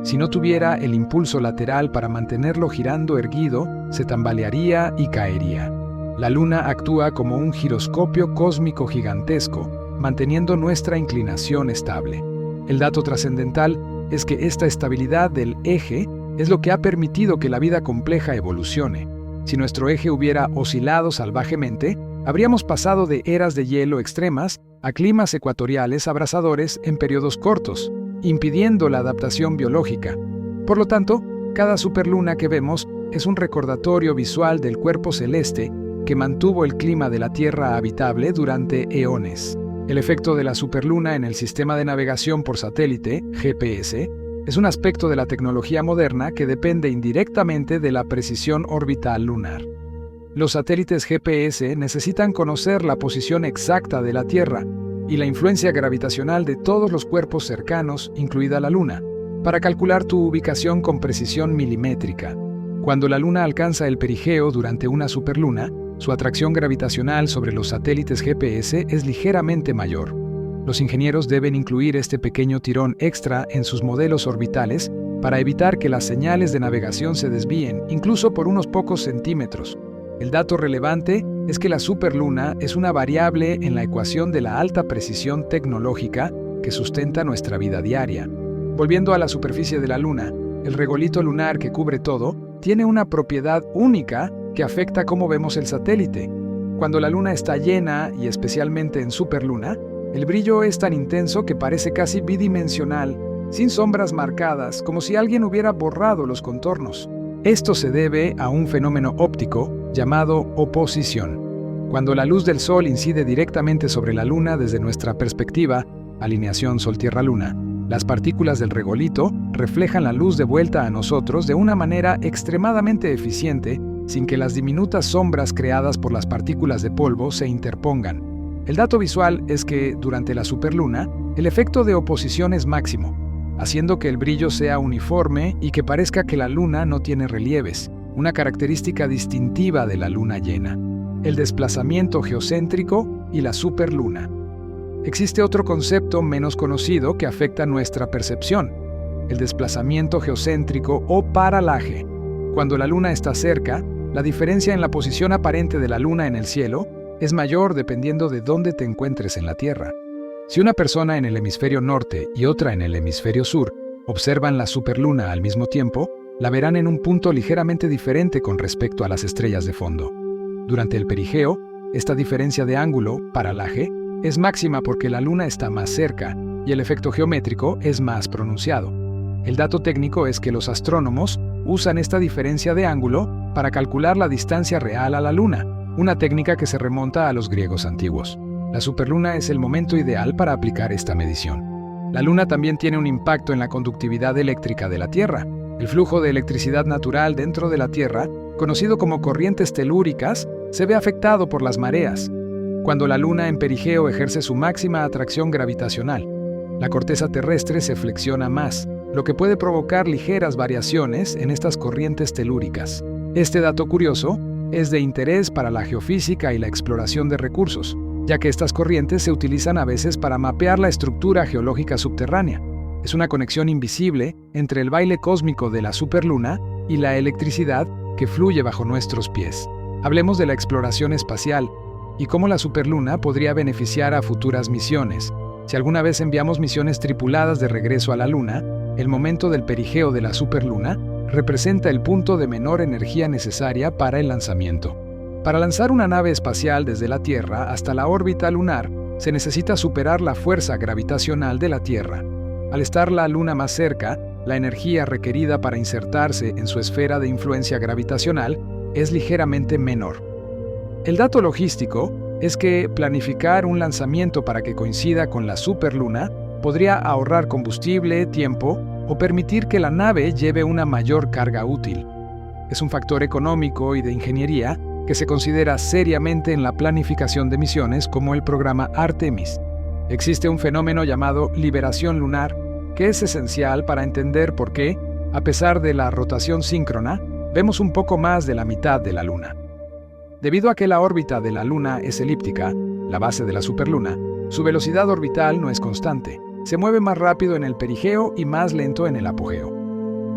Si no tuviera el impulso lateral para mantenerlo girando erguido, se tambalearía y caería. La Luna actúa como un giroscopio cósmico gigantesco, manteniendo nuestra inclinación estable. El dato trascendental es que esta estabilidad del eje es lo que ha permitido que la vida compleja evolucione. Si nuestro eje hubiera oscilado salvajemente, habríamos pasado de eras de hielo extremas a climas ecuatoriales abrasadores en periodos cortos, impidiendo la adaptación biológica. Por lo tanto, cada superluna que vemos es un recordatorio visual del cuerpo celeste que mantuvo el clima de la Tierra habitable durante eones. El efecto de la superluna en el sistema de navegación por satélite, GPS, es un aspecto de la tecnología moderna que depende indirectamente de la precisión orbital lunar. Los satélites GPS necesitan conocer la posición exacta de la Tierra y la influencia gravitacional de todos los cuerpos cercanos, incluida la Luna, para calcular tu ubicación con precisión milimétrica. Cuando la Luna alcanza el perigeo durante una superluna, su atracción gravitacional sobre los satélites GPS es ligeramente mayor. Los ingenieros deben incluir este pequeño tirón extra en sus modelos orbitales para evitar que las señales de navegación se desvíen, incluso por unos pocos centímetros. El dato relevante es que la superluna es una variable en la ecuación de la alta precisión tecnológica que sustenta nuestra vida diaria. Volviendo a la superficie de la Luna, el regolito lunar que cubre todo tiene una propiedad única que afecta cómo vemos el satélite. Cuando la Luna está llena, y especialmente en superluna, el brillo es tan intenso que parece casi bidimensional, sin sombras marcadas, como si alguien hubiera borrado los contornos. Esto se debe a un fenómeno óptico llamado oposición. Cuando la luz del Sol incide directamente sobre la Luna desde nuestra perspectiva, alineación Sol-Tierra-Luna, las partículas del regolito reflejan la luz de vuelta a nosotros de una manera extremadamente eficiente, sin que las diminutas sombras creadas por las partículas de polvo se interpongan. El dato visual es que, durante la superluna, el efecto de oposición es máximo, haciendo que el brillo sea uniforme y que parezca que la Luna no tiene relieves, una característica distintiva de la Luna llena. El desplazamiento geocéntrico y la superluna. Existe otro concepto menos conocido que afecta nuestra percepción: el desplazamiento geocéntrico o paralaje. Cuando la Luna está cerca, la diferencia en la posición aparente de la Luna en el cielo es mayor dependiendo de dónde te encuentres en la Tierra. Si una persona en el hemisferio norte y otra en el hemisferio sur observan la superluna al mismo tiempo, la verán en un punto ligeramente diferente con respecto a las estrellas de fondo. Durante el perigeo, esta diferencia de ángulo, paralaje, es máxima porque la Luna está más cerca y el efecto geométrico es más pronunciado. El dato técnico es que los astrónomos usan esta diferencia de ángulo para calcular la distancia real a la Luna, una técnica que se remonta a los griegos antiguos. La superluna es el momento ideal para aplicar esta medición. La Luna también tiene un impacto en la conductividad eléctrica de la Tierra. El flujo de electricidad natural dentro de la Tierra, conocido como corrientes telúricas, se ve afectado por las mareas, cuando la Luna en perigeo ejerce su máxima atracción gravitacional. La corteza terrestre se flexiona más, lo que puede provocar ligeras variaciones en estas corrientes telúricas. Este dato curioso es de interés para la geofísica y la exploración de recursos, ya que estas corrientes se utilizan a veces para mapear la estructura geológica subterránea. Es una conexión invisible entre el baile cósmico de la superluna y la electricidad que fluye bajo nuestros pies. Hablemos de la exploración espacial y cómo la superluna podría beneficiar a futuras misiones. Si alguna vez enviamos misiones tripuladas de regreso a la Luna, el momento del perigeo de la superluna representa el punto de menor energía necesaria para el lanzamiento. Para lanzar una nave espacial desde la Tierra hasta la órbita lunar, se necesita superar la fuerza gravitacional de la Tierra. Al estar la Luna más cerca, la energía requerida para insertarse en su esfera de influencia gravitacional es ligeramente menor. El dato logístico es que planificar un lanzamiento para que coincida con la superluna podría ahorrar combustible, tiempo o permitir que la nave lleve una mayor carga útil. Es un factor económico y de ingeniería que se considera seriamente en la planificación de misiones como el programa Artemis. Existe un fenómeno llamado liberación lunar que es esencial para entender por qué, a pesar de la rotación síncrona, vemos un poco más de la mitad de la Luna. Debido a que la órbita de la Luna es elíptica, la base de la superluna, su velocidad orbital no es constante. Se mueve más rápido en el perigeo y más lento en el apogeo.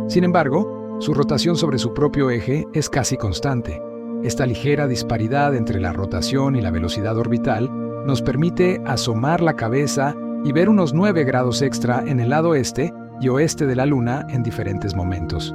Sin embargo, su rotación sobre su propio eje es casi constante. Esta ligera disparidad entre la rotación y la velocidad orbital nos permite asomar la cabeza y ver unos 9 grados extra en el lado este y oeste de la Luna en diferentes momentos.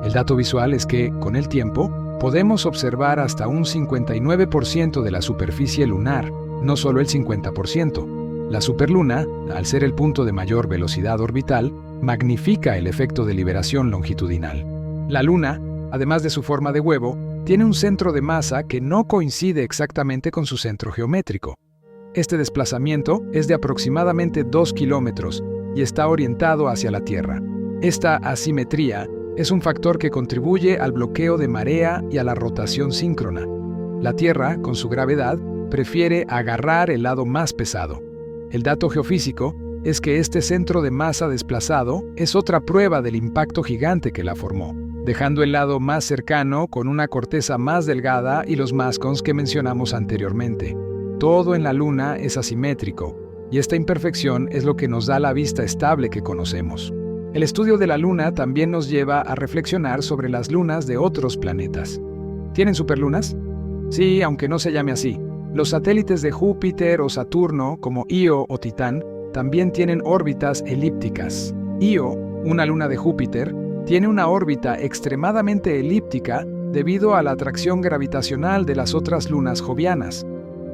El dato visual es que, con el tiempo, podemos observar hasta un 59% de la superficie lunar, no solo el 50%. La superluna, al ser el punto de mayor velocidad orbital, magnifica el efecto de liberación longitudinal. La Luna, además de su forma de huevo, tiene un centro de masa que no coincide exactamente con su centro geométrico. Este desplazamiento es de aproximadamente 2 kilómetros y está orientado hacia la Tierra. Esta asimetría es un factor que contribuye al bloqueo de marea y a la rotación síncrona. La Tierra, con su gravedad, prefiere agarrar el lado más pesado. El dato geofísico es que este centro de masa desplazado es otra prueba del impacto gigante que la formó, dejando el lado más cercano con una corteza más delgada y los mascons que mencionamos anteriormente. Todo en la Luna es asimétrico, y esta imperfección es lo que nos da la vista estable que conocemos. El estudio de la Luna también nos lleva a reflexionar sobre las lunas de otros planetas. ¿Tienen superlunas? Sí, aunque no se llame así. Los satélites de Júpiter o Saturno, como Io o Titán, también tienen órbitas elípticas. Io, una luna de Júpiter, tiene una órbita extremadamente elíptica debido a la atracción gravitacional de las otras lunas jovianas.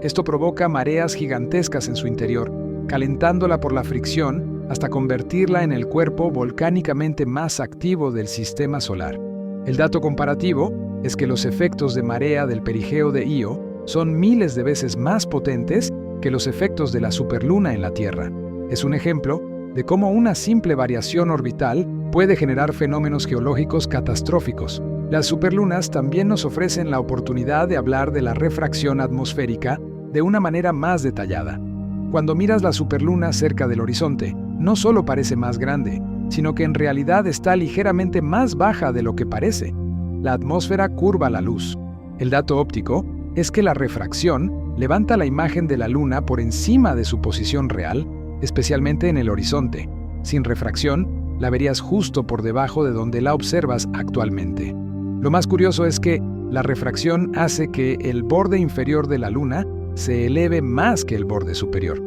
Esto provoca mareas gigantescas en su interior, calentándola por la fricción hasta convertirla en el cuerpo volcánicamente más activo del sistema solar. El dato comparativo es que los efectos de marea del perigeo de Io son miles de veces más potentes que los efectos de la superluna en la Tierra. Es un ejemplo de cómo una simple variación orbital puede generar fenómenos geológicos catastróficos. Las superlunas también nos ofrecen la oportunidad de hablar de la refracción atmosférica de una manera más detallada. Cuando miras la superluna cerca del horizonte, no solo parece más grande, sino que en realidad está ligeramente más baja de lo que parece. La atmósfera curva la luz. El dato óptico es que la refracción levanta la imagen de la Luna por encima de su posición real, especialmente en el horizonte. Sin refracción, la verías justo por debajo de donde la observas actualmente. Lo más curioso es que la refracción hace que el borde inferior de la Luna se eleve más que el borde superior,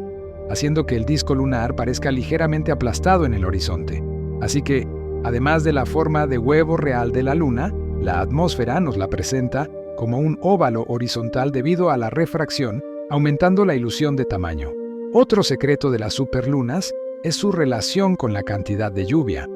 haciendo que el disco lunar parezca ligeramente aplastado en el horizonte. Así que, además de la forma de huevo real de la Luna, la atmósfera nos la presenta como un óvalo horizontal debido a la refracción, aumentando la ilusión de tamaño. Otro secreto de las superlunas es su relación con la cantidad de lluvia.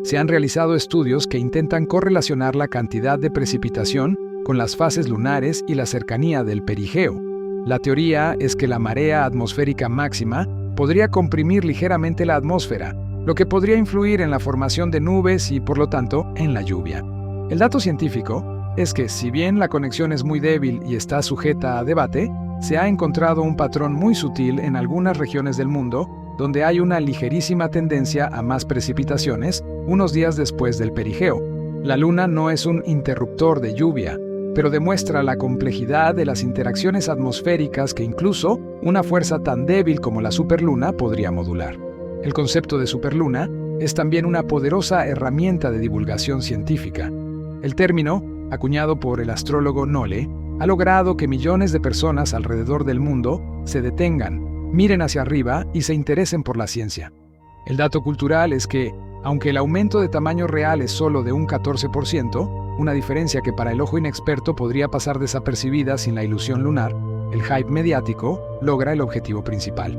Se han realizado estudios que intentan correlacionar la cantidad de precipitación con las fases lunares y la cercanía del perigeo. La teoría es que la marea atmosférica máxima podría comprimir ligeramente la atmósfera, lo que podría influir en la formación de nubes y, por lo tanto, en la lluvia. El dato científico es que, si bien la conexión es muy débil y está sujeta a debate, se ha encontrado un patrón muy sutil en algunas regiones del mundo donde hay una ligerísima tendencia a más precipitaciones unos días después del perigeo. La Luna no es un interruptor de lluvia, pero demuestra la complejidad de las interacciones atmosféricas que incluso una fuerza tan débil como la superluna podría modular. El concepto de superluna es también una poderosa herramienta de divulgación científica. El término, acuñado por el astrólogo Nole, ha logrado que millones de personas alrededor del mundo se detengan, miren hacia arriba y se interesen por la ciencia. El dato cultural es que, aunque el aumento de tamaño real es solo de un 14%, una diferencia que para el ojo inexperto podría pasar desapercibida sin la ilusión lunar, el hype mediático logra el objetivo principal: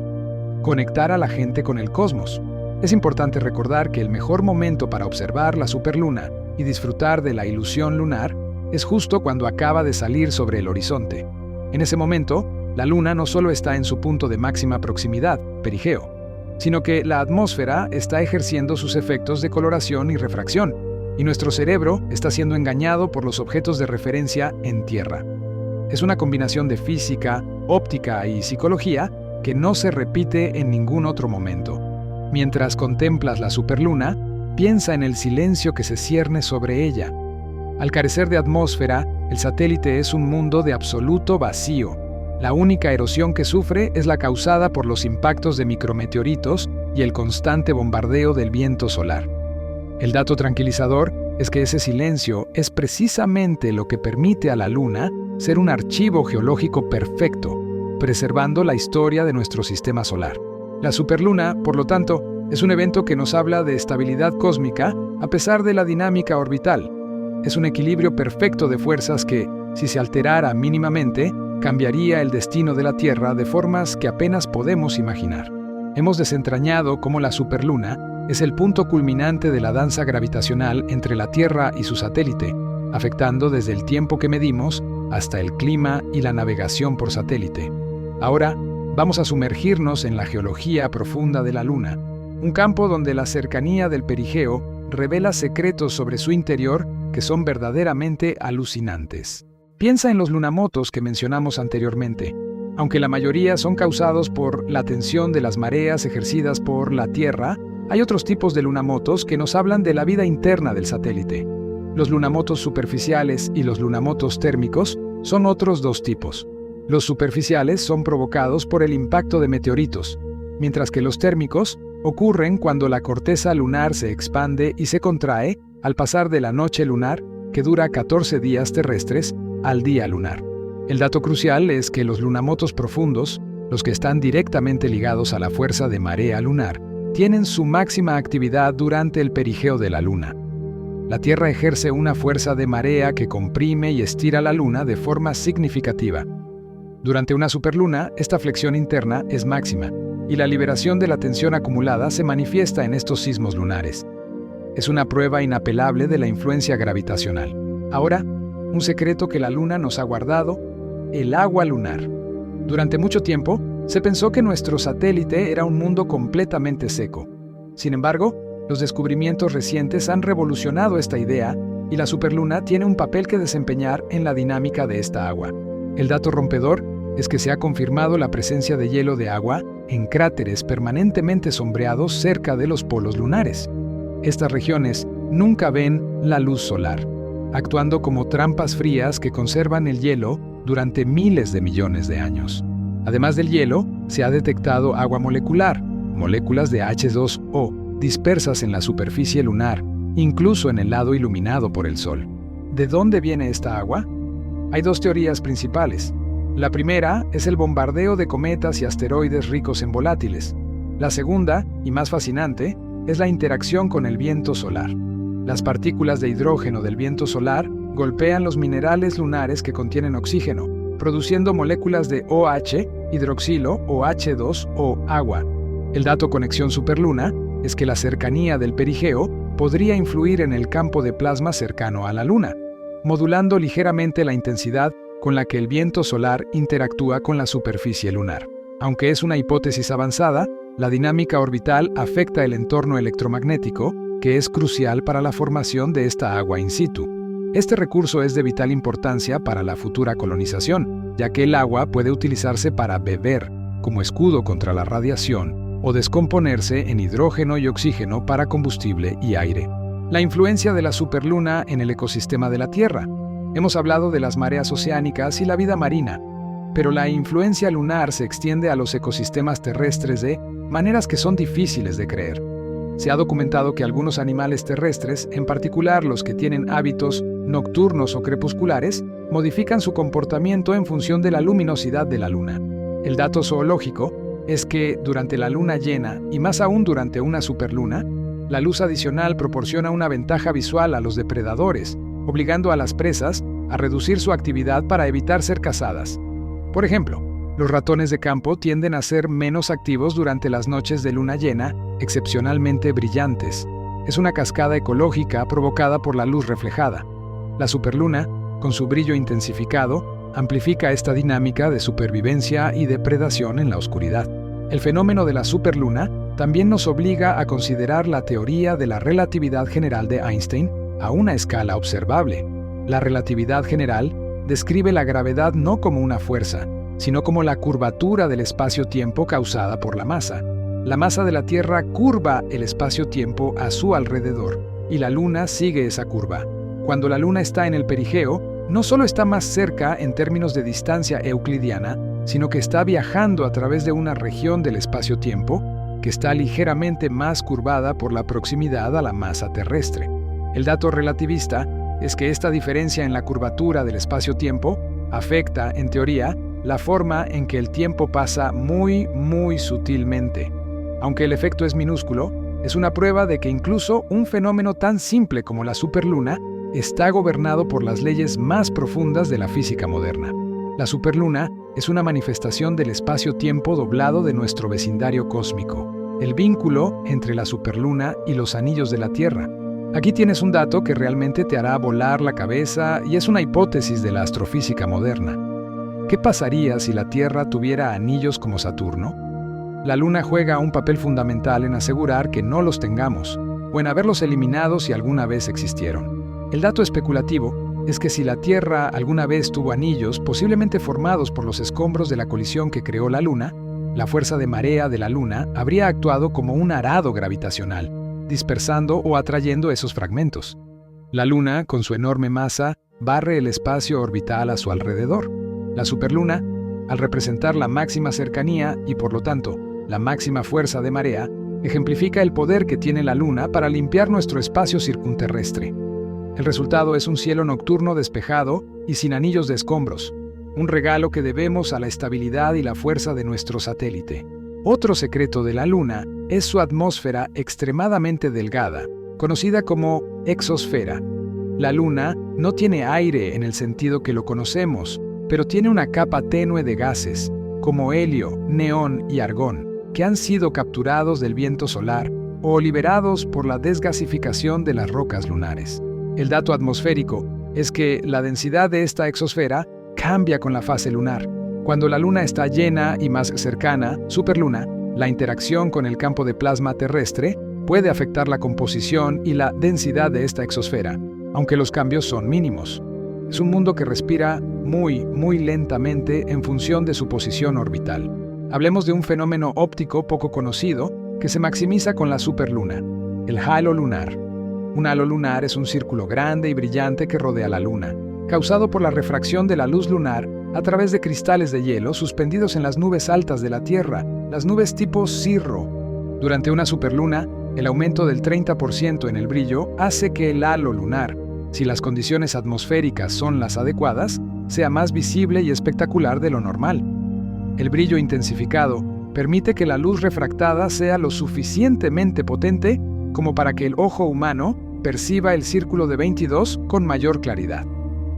conectar a la gente con el cosmos. Es importante recordar que el mejor momento para observar la superluna y disfrutar de la ilusión lunar es justo cuando acaba de salir sobre el horizonte. En ese momento, la Luna no solo está en su punto de máxima proximidad, perigeo, sino que la atmósfera está ejerciendo sus efectos de coloración y refracción, y nuestro cerebro está siendo engañado por los objetos de referencia en Tierra. Es una combinación de física, óptica y psicología que no se repite en ningún otro momento. Mientras contemplas la superluna, piensa en el silencio que se cierne sobre ella. Al carecer de atmósfera, el satélite es un mundo de absoluto vacío. La única erosión que sufre es la causada por los impactos de micrometeoritos y el constante bombardeo del viento solar. El dato tranquilizador es que ese silencio es precisamente lo que permite a la Luna ser un archivo geológico perfecto, preservando la historia de nuestro sistema solar. La superluna, por lo tanto, es un evento que nos habla de estabilidad cósmica a pesar de la dinámica orbital. Es un equilibrio perfecto de fuerzas que, si se alterara mínimamente, cambiaría el destino de la Tierra de formas que apenas podemos imaginar. Hemos desentrañado cómo la superluna es el punto culminante de la danza gravitacional entre la Tierra y su satélite, afectando desde el tiempo que medimos hasta el clima y la navegación por satélite. Ahora, vamos a sumergirnos en la geología profunda de la Luna, un campo donde la cercanía del perigeo revela secretos sobre su interior que son verdaderamente alucinantes. Piensa en los lunamotos que mencionamos anteriormente. Aunque la mayoría son causados por la tensión de las mareas ejercidas por la Tierra, hay otros tipos de lunamotos que nos hablan de la vida interna del satélite. Los lunamotos superficiales y los lunamotos térmicos son otros dos tipos. Los superficiales son provocados por el impacto de meteoritos, mientras que los térmicos ocurren cuando la corteza lunar se expande y se contrae al pasar de la noche lunar, que dura 14 días terrestres, al día lunar. El dato crucial es que los lunamotos profundos, los que están directamente ligados a la fuerza de marea lunar, tienen su máxima actividad durante el perigeo de la Luna. La Tierra ejerce una fuerza de marea que comprime y estira la Luna de forma significativa. Durante una superluna, esta flexión interna es máxima, y la liberación de la tensión acumulada se manifiesta en estos sismos lunares. Es una prueba inapelable de la influencia gravitacional. Ahora, un secreto que la Luna nos ha guardado: el agua lunar. Durante mucho tiempo, se pensó que nuestro satélite era un mundo completamente seco. Sin embargo, los descubrimientos recientes han revolucionado esta idea y la superluna tiene un papel que desempeñar en la dinámica de esta agua. El dato rompedor es que se ha confirmado la presencia de hielo de agua en cráteres permanentemente sombreados cerca de los polos lunares. Estas regiones nunca ven la luz solar, actuando como trampas frías que conservan el hielo durante miles de millones de años. Además del hielo, se ha detectado agua molecular, moléculas de H2O, dispersas en la superficie lunar, incluso en el lado iluminado por el Sol. ¿De dónde viene esta agua? Hay dos teorías principales. La primera es el bombardeo de cometas y asteroides ricos en volátiles. La segunda, y más fascinante, es la interacción con el viento solar. Las partículas de hidrógeno del viento solar golpean los minerales lunares que contienen oxígeno, produciendo moléculas de OH, hidroxilo o H2O, agua. El dato conexión superluna es que la cercanía del perigeo podría influir en el campo de plasma cercano a la Luna, modulando ligeramente la intensidad con la que el viento solar interactúa con la superficie lunar. Aunque es una hipótesis avanzada, la dinámica orbital afecta el entorno electromagnético, que es crucial para la formación de esta agua in situ. Este recurso es de vital importancia para la futura colonización, ya que el agua puede utilizarse para beber, como escudo contra la radiación, o descomponerse en hidrógeno y oxígeno para combustible y aire. La influencia de la superluna en el ecosistema de la Tierra. Hemos hablado de las mareas oceánicas y la vida marina, pero la influencia lunar se extiende a los ecosistemas terrestres de maneras que son difíciles de creer. Se ha documentado que algunos animales terrestres, en particular los que tienen hábitos nocturnos o crepusculares, modifican su comportamiento en función de la luminosidad de la luna. El dato zoológico es que durante la luna llena, y más aún durante una superluna, la luz adicional proporciona una ventaja visual a los depredadores, obligando a las presas a reducir su actividad para evitar ser cazadas. Por ejemplo, los ratones de campo tienden a ser menos activos durante las noches de luna llena, excepcionalmente brillantes. Es una cascada ecológica provocada por la luz reflejada. La superluna, con su brillo intensificado, amplifica esta dinámica de supervivencia y depredación en la oscuridad. El fenómeno de la superluna también nos obliga a considerar la teoría de la relatividad general de Einstein a una escala observable. La relatividad general describe la gravedad no como una fuerza, sino como la curvatura del espacio-tiempo causada por la masa. La masa de la Tierra curva el espacio-tiempo a su alrededor, y la Luna sigue esa curva. Cuando la Luna está en el perigeo, no solo está más cerca en términos de distancia euclidiana, sino que está viajando a través de una región del espacio-tiempo que está ligeramente más curvada por la proximidad a la masa terrestre. El dato relativista es que esta diferencia en la curvatura del espacio-tiempo afecta, en teoría, la forma en que el tiempo pasa muy sutilmente. Aunque el efecto es minúsculo, es una prueba de que incluso un fenómeno tan simple como la superluna está gobernado por las leyes más profundas de la física moderna. La superluna es una manifestación del espacio-tiempo doblado de nuestro vecindario cósmico, el vínculo entre la superluna y los anillos de la Tierra. Aquí tienes un dato que realmente te hará volar la cabeza y es una hipótesis de la astrofísica moderna. ¿Qué pasaría si la Tierra tuviera anillos como Saturno? La Luna juega un papel fundamental en asegurar que no los tengamos, o en haberlos eliminado si alguna vez existieron. El dato especulativo es que si la Tierra alguna vez tuvo anillos, posiblemente formados por los escombros de la colisión que creó la Luna, la fuerza de marea de la Luna habría actuado como un arado gravitacional, dispersando o atrayendo esos fragmentos. La Luna, con su enorme masa, barre el espacio orbital a su alrededor. La superluna, al representar la máxima cercanía y, por lo tanto, la máxima fuerza de marea, ejemplifica el poder que tiene la Luna para limpiar nuestro espacio circunterrestre. El resultado es un cielo nocturno despejado y sin anillos de escombros, un regalo que debemos a la estabilidad y la fuerza de nuestro satélite. Otro secreto de la Luna es su atmósfera extremadamente delgada, conocida como exosfera. La Luna no tiene aire en el sentido que lo conocemos, pero tiene una capa tenue de gases, como helio, neón y argón, que han sido capturados del viento solar o liberados por la desgasificación de las rocas lunares. El dato atmosférico es que la densidad de esta exosfera cambia con la fase lunar. Cuando la Luna está llena y más cercana, superluna, la interacción con el campo de plasma terrestre puede afectar la composición y la densidad de esta exosfera, aunque los cambios son mínimos. Es un mundo que respira muy lentamente en función de su posición orbital. Hablemos de un fenómeno óptico poco conocido que se maximiza con la superluna, el halo lunar. Un halo lunar es un círculo grande y brillante que rodea la Luna, causado por la refracción de la luz lunar a través de cristales de hielo suspendidos en las nubes altas de la Tierra, las nubes tipo cirro. Durante una superluna, el aumento del 30% en el brillo hace que el halo lunar, si las condiciones atmosféricas son las adecuadas, sea más visible y espectacular de lo normal. El brillo intensificado permite que la luz refractada sea lo suficientemente potente como para que el ojo humano perciba el círculo de 22 con mayor claridad.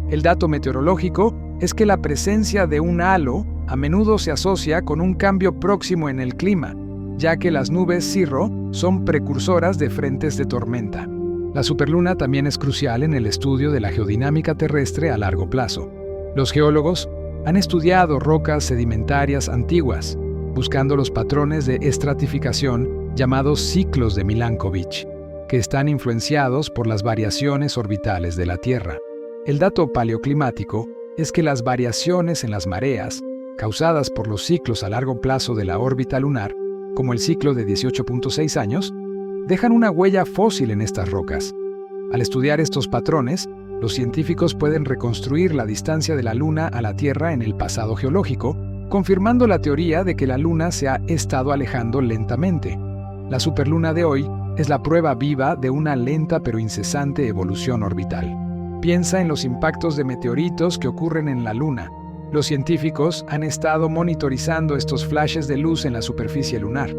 El dato meteorológico es que la presencia de un halo a menudo se asocia con un cambio próximo en el clima, ya que las nubes cirro son precursoras de frentes de tormenta. La superluna también es crucial en el estudio de la geodinámica terrestre a largo plazo. Los geólogos han estudiado rocas sedimentarias antiguas, buscando los patrones de estratificación llamados ciclos de Milankovitch, que están influenciados por las variaciones orbitales de la Tierra. El dato paleoclimático es que las variaciones en las mareas, causadas por los ciclos a largo plazo de la órbita lunar, como el ciclo de 18.6 años, dejan una huella fósil en estas rocas. Al estudiar estos patrones, los científicos pueden reconstruir la distancia de la Luna a la Tierra en el pasado geológico, confirmando la teoría de que la Luna se ha estado alejando lentamente. La superluna de hoy es la prueba viva de una lenta pero incesante evolución orbital. Piensa en los impactos de meteoritos que ocurren en la Luna. Los científicos han estado monitorizando estos flashes de luz en la superficie lunar.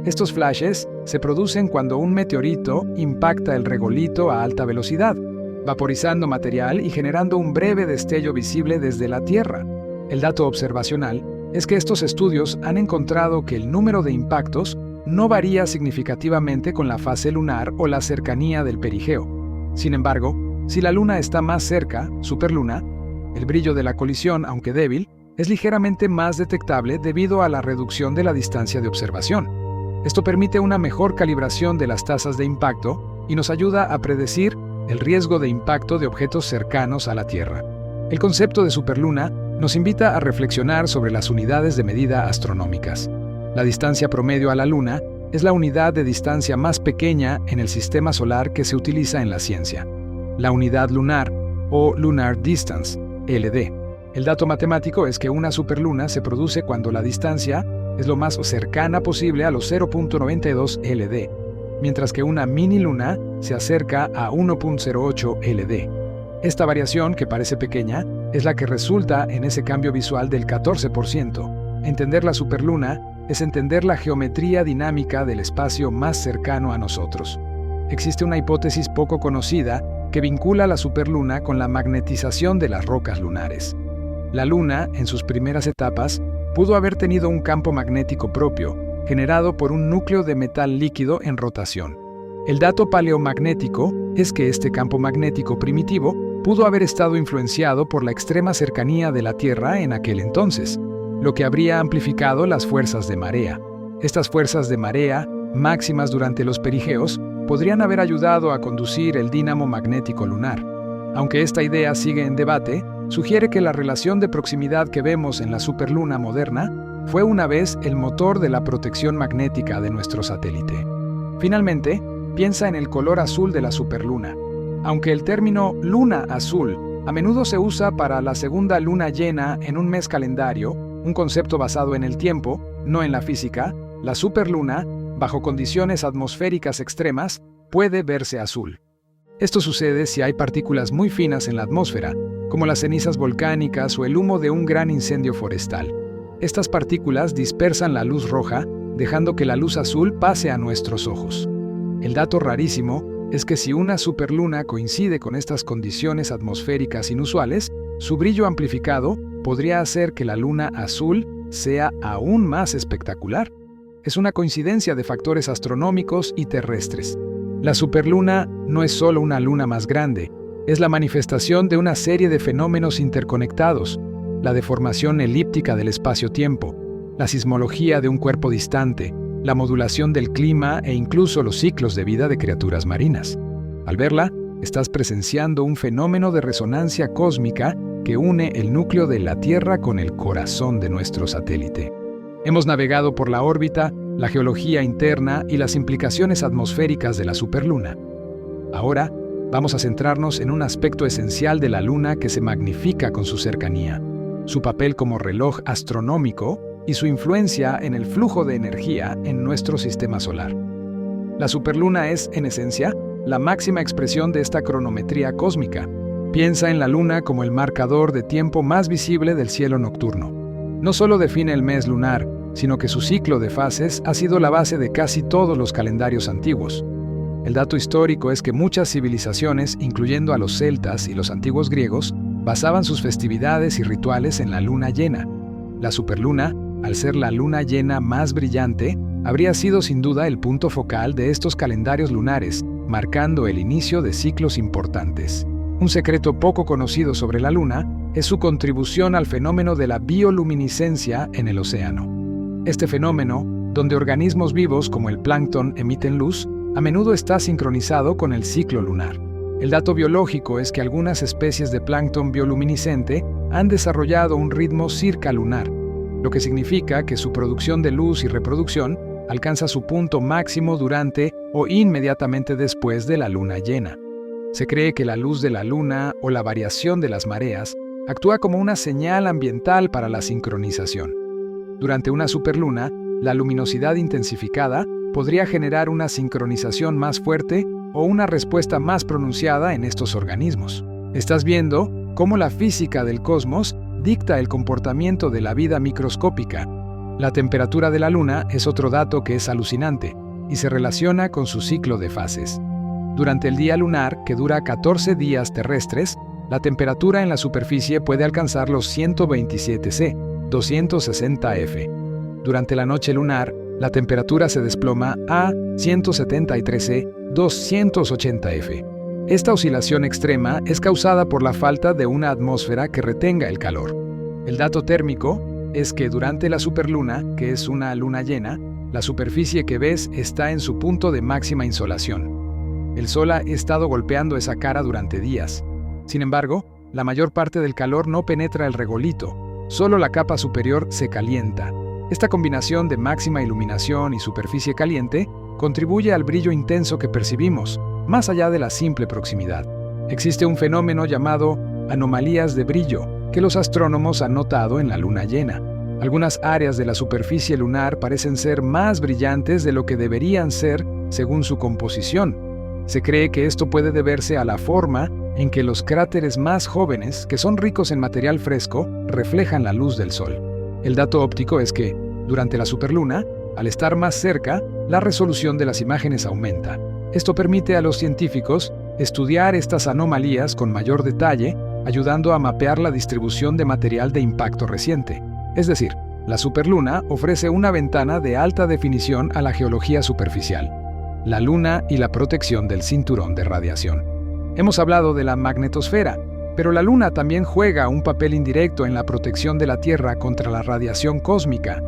Estos flashes se producen cuando un meteorito impacta el regolito a alta velocidad, vaporizando material y generando un breve destello visible desde la Tierra. El dato observacional es que estos estudios han encontrado que el número de impactos no varía significativamente con la fase lunar o la cercanía del perigeo. Sin embargo, si la Luna está más cerca, superluna, el brillo de la colisión, aunque débil, es ligeramente más detectable debido a la reducción de la distancia de observación. Esto permite una mejor calibración de las tasas de impacto y nos ayuda a predecir el riesgo de impacto de objetos cercanos a la Tierra. El concepto de superluna nos invita a reflexionar sobre las unidades de medida astronómicas. La distancia promedio a la Luna es la unidad de distancia más pequeña en el sistema solar que se utiliza en la ciencia. La unidad lunar o Lunar Distance, LD. El dato matemático es que una superluna se produce cuando la distancia es lo más cercana posible a los 0.92 LD, mientras que una mini luna se acerca a 1.08 LD. Esta variación, que parece pequeña, es la que resulta en ese cambio visual del 14%. Entender la superluna es entender la geometría dinámica del espacio más cercano a nosotros. Existe una hipótesis poco conocida que vincula la superluna con la magnetización de las rocas lunares. La Luna, en sus primeras etapas, pudo haber tenido un campo magnético propio, generado por un núcleo de metal líquido en rotación. El dato paleomagnético es que este campo magnético primitivo pudo haber estado influenciado por la extrema cercanía de la Tierra en aquel entonces, lo que habría amplificado las fuerzas de marea. Estas fuerzas de marea, máximas durante los perigeos, podrían haber ayudado a conducir el dínamo magnético lunar. Aunque esta idea sigue en debate, sugiere que la relación de proximidad que vemos en la superluna moderna fue una vez el motor de la protección magnética de nuestro satélite. Finalmente, piensa en el color azul de la superluna. Aunque el término luna azul a menudo se usa para la segunda luna llena en un mes calendario, un concepto basado en el tiempo, no en la física, la superluna, bajo condiciones atmosféricas extremas, puede verse azul. Esto sucede si hay partículas muy finas en la atmósfera, como las cenizas volcánicas o el humo de un gran incendio forestal. Estas partículas dispersan la luz roja, dejando que la luz azul pase a nuestros ojos. El dato rarísimo es que si una superluna coincide con estas condiciones atmosféricas inusuales, su brillo amplificado podría hacer que la luna azul sea aún más espectacular. Es una coincidencia de factores astronómicos y terrestres. La superluna no es solo una luna más grande, es la manifestación de una serie de fenómenos interconectados: la deformación elíptica del espacio-tiempo, la sismología de un cuerpo distante, la modulación del clima e incluso los ciclos de vida de criaturas marinas. Al verla, estás presenciando un fenómeno de resonancia cósmica que une el núcleo de la Tierra con el corazón de nuestro satélite. Hemos navegado por la órbita, la geología interna y las implicaciones atmosféricas de la superluna. Ahora, vamos a centrarnos en un aspecto esencial de la Luna que se magnifica con su cercanía: su papel como reloj astronómico y su influencia en el flujo de energía en nuestro sistema solar. La superluna es, en esencia, la máxima expresión de esta cronometría cósmica. Piensa en la Luna como el marcador de tiempo más visible del cielo nocturno. No solo define el mes lunar, sino que su ciclo de fases ha sido la base de casi todos los calendarios antiguos. El dato histórico es que muchas civilizaciones, incluyendo a los celtas y los antiguos griegos, basaban sus festividades y rituales en la luna llena. La superluna, al ser la luna llena más brillante, habría sido sin duda el punto focal de estos calendarios lunares, marcando el inicio de ciclos importantes. Un secreto poco conocido sobre la Luna es su contribución al fenómeno de la bioluminiscencia en el océano. Este fenómeno, donde organismos vivos como el plancton emiten luz, a menudo está sincronizado con el ciclo lunar. El dato biológico es que algunas especies de plancton bioluminiscente han desarrollado un ritmo circalunar, lo que significa que su producción de luz y reproducción alcanza su punto máximo durante o inmediatamente después de la luna llena. Se cree que la luz de la luna o la variación de las mareas actúa como una señal ambiental para la sincronización. Durante una superluna, la luminosidad intensificada podría generar una sincronización más fuerte o una respuesta más pronunciada en estos organismos. Estás viendo cómo la física del cosmos dicta el comportamiento de la vida microscópica. La temperatura de la luna es otro dato que es alucinante y se relaciona con su ciclo de fases. Durante el día lunar, que dura 14 días terrestres, la temperatura en la superficie puede alcanzar los 127 C, 260 F. Durante la noche lunar, la temperatura se desploma a 173 C, 280 F. Esta oscilación extrema es causada por la falta de una atmósfera que retenga el calor. El dato térmico es que durante la superluna, que es una luna llena, la superficie que ves está en su punto de máxima insolación. El sol ha estado golpeando esa cara durante días. Sin embargo, la mayor parte del calor no penetra el regolito, solo la capa superior se calienta. Esta combinación de máxima iluminación y superficie caliente contribuye al brillo intenso que percibimos, más allá de la simple proximidad. Existe un fenómeno llamado anomalías de brillo, que los astrónomos han notado en la luna llena. Algunas áreas de la superficie lunar parecen ser más brillantes de lo que deberían ser según su composición. Se cree que esto puede deberse a la forma en que los cráteres más jóvenes, que son ricos en material fresco, reflejan la luz del sol. El dato óptico es que, durante la superluna, al estar más cerca, la resolución de las imágenes aumenta. Esto permite a los científicos estudiar estas anomalías con mayor detalle, ayudando a mapear la distribución de material de impacto reciente. Es decir, la superluna ofrece una ventana de alta definición a la geología superficial, la luna y la protección del cinturón de radiación. Hemos hablado de la magnetosfera, pero la luna también juega un papel indirecto en la protección de la Tierra contra la radiación cósmica.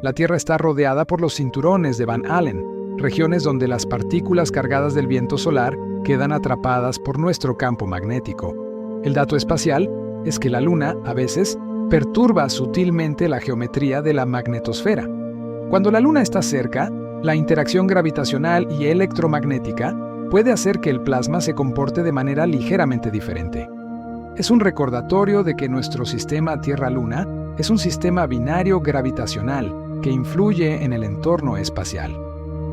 La Tierra está rodeada por los cinturones de Van Allen, regiones donde las partículas cargadas del viento solar quedan atrapadas por nuestro campo magnético. El dato espacial es que la Luna, a veces, perturba sutilmente la geometría de la magnetosfera. Cuando la Luna está cerca, la interacción gravitacional y electromagnética puede hacer que el plasma se comporte de manera ligeramente diferente. Es un recordatorio de que nuestro sistema Tierra-Luna es un sistema binario gravitacional que influye en el entorno espacial.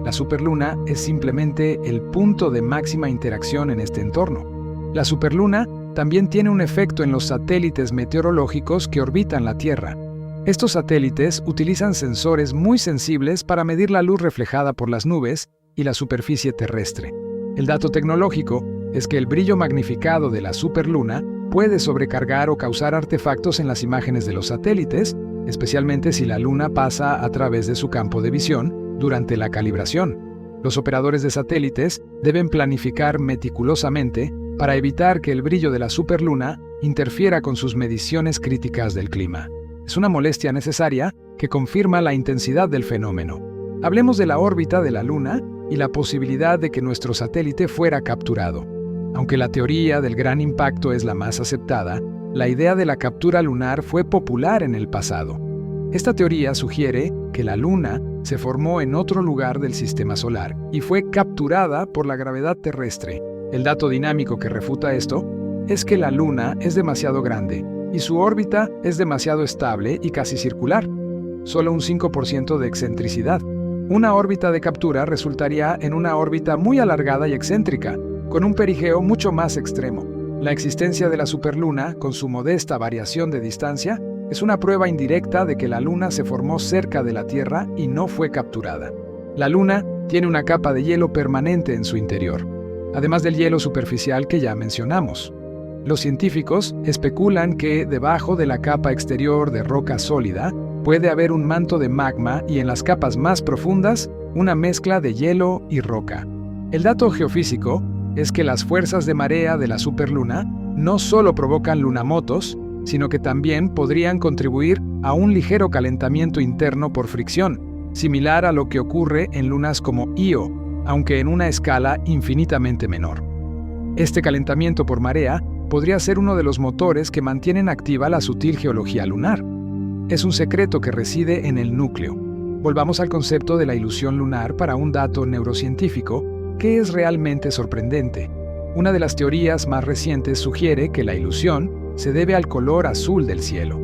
La superluna es simplemente el punto de máxima interacción en este entorno. La superluna también tiene un efecto en los satélites meteorológicos que orbitan la Tierra. Estos satélites utilizan sensores muy sensibles para medir la luz reflejada por las nubes y la superficie terrestre. El dato tecnológico es que el brillo magnificado de la superluna puede sobrecargar o causar artefactos en las imágenes de los satélites, especialmente si la luna pasa a través de su campo de visión durante la calibración. Los operadores de satélites deben planificar meticulosamente para evitar que el brillo de la superluna interfiera con sus mediciones críticas del clima. Es una molestia necesaria que confirma la intensidad del fenómeno. Hablemos de la órbita de la Luna y la posibilidad de que nuestro satélite fuera capturado. Aunque la teoría del gran impacto es la más aceptada, la idea de la captura lunar fue popular en el pasado. Esta teoría sugiere que la Luna se formó en otro lugar del sistema solar y fue capturada por la gravedad terrestre. El dato dinámico que refuta esto es que la Luna es demasiado grande y su órbita es demasiado estable y casi circular, solo un 5% de excentricidad. Una órbita de captura resultaría en una órbita muy alargada y excéntrica, con un perigeo mucho más extremo. La existencia de la superluna, con su modesta variación de distancia, es una prueba indirecta de que la Luna se formó cerca de la Tierra y no fue capturada. La Luna tiene una capa de hielo permanente en su interior, además del hielo superficial que ya mencionamos. Los científicos especulan que debajo de la capa exterior de roca sólida puede haber un manto de magma y en las capas más profundas una mezcla de hielo y roca. El dato geofísico es que las fuerzas de marea de la superluna no solo provocan lunamotos, sino que también podrían contribuir a un ligero calentamiento interno por fricción, similar a lo que ocurre en lunas como Io, aunque en una escala infinitamente menor. Este calentamiento por marea podría ser uno de los motores que mantienen activa la sutil geología lunar. Es un secreto que reside en el núcleo. Volvamos al concepto de la ilusión lunar para un dato neurocientífico que es realmente sorprendente. Una de las teorías más recientes sugiere que la ilusión se debe al color azul del cielo.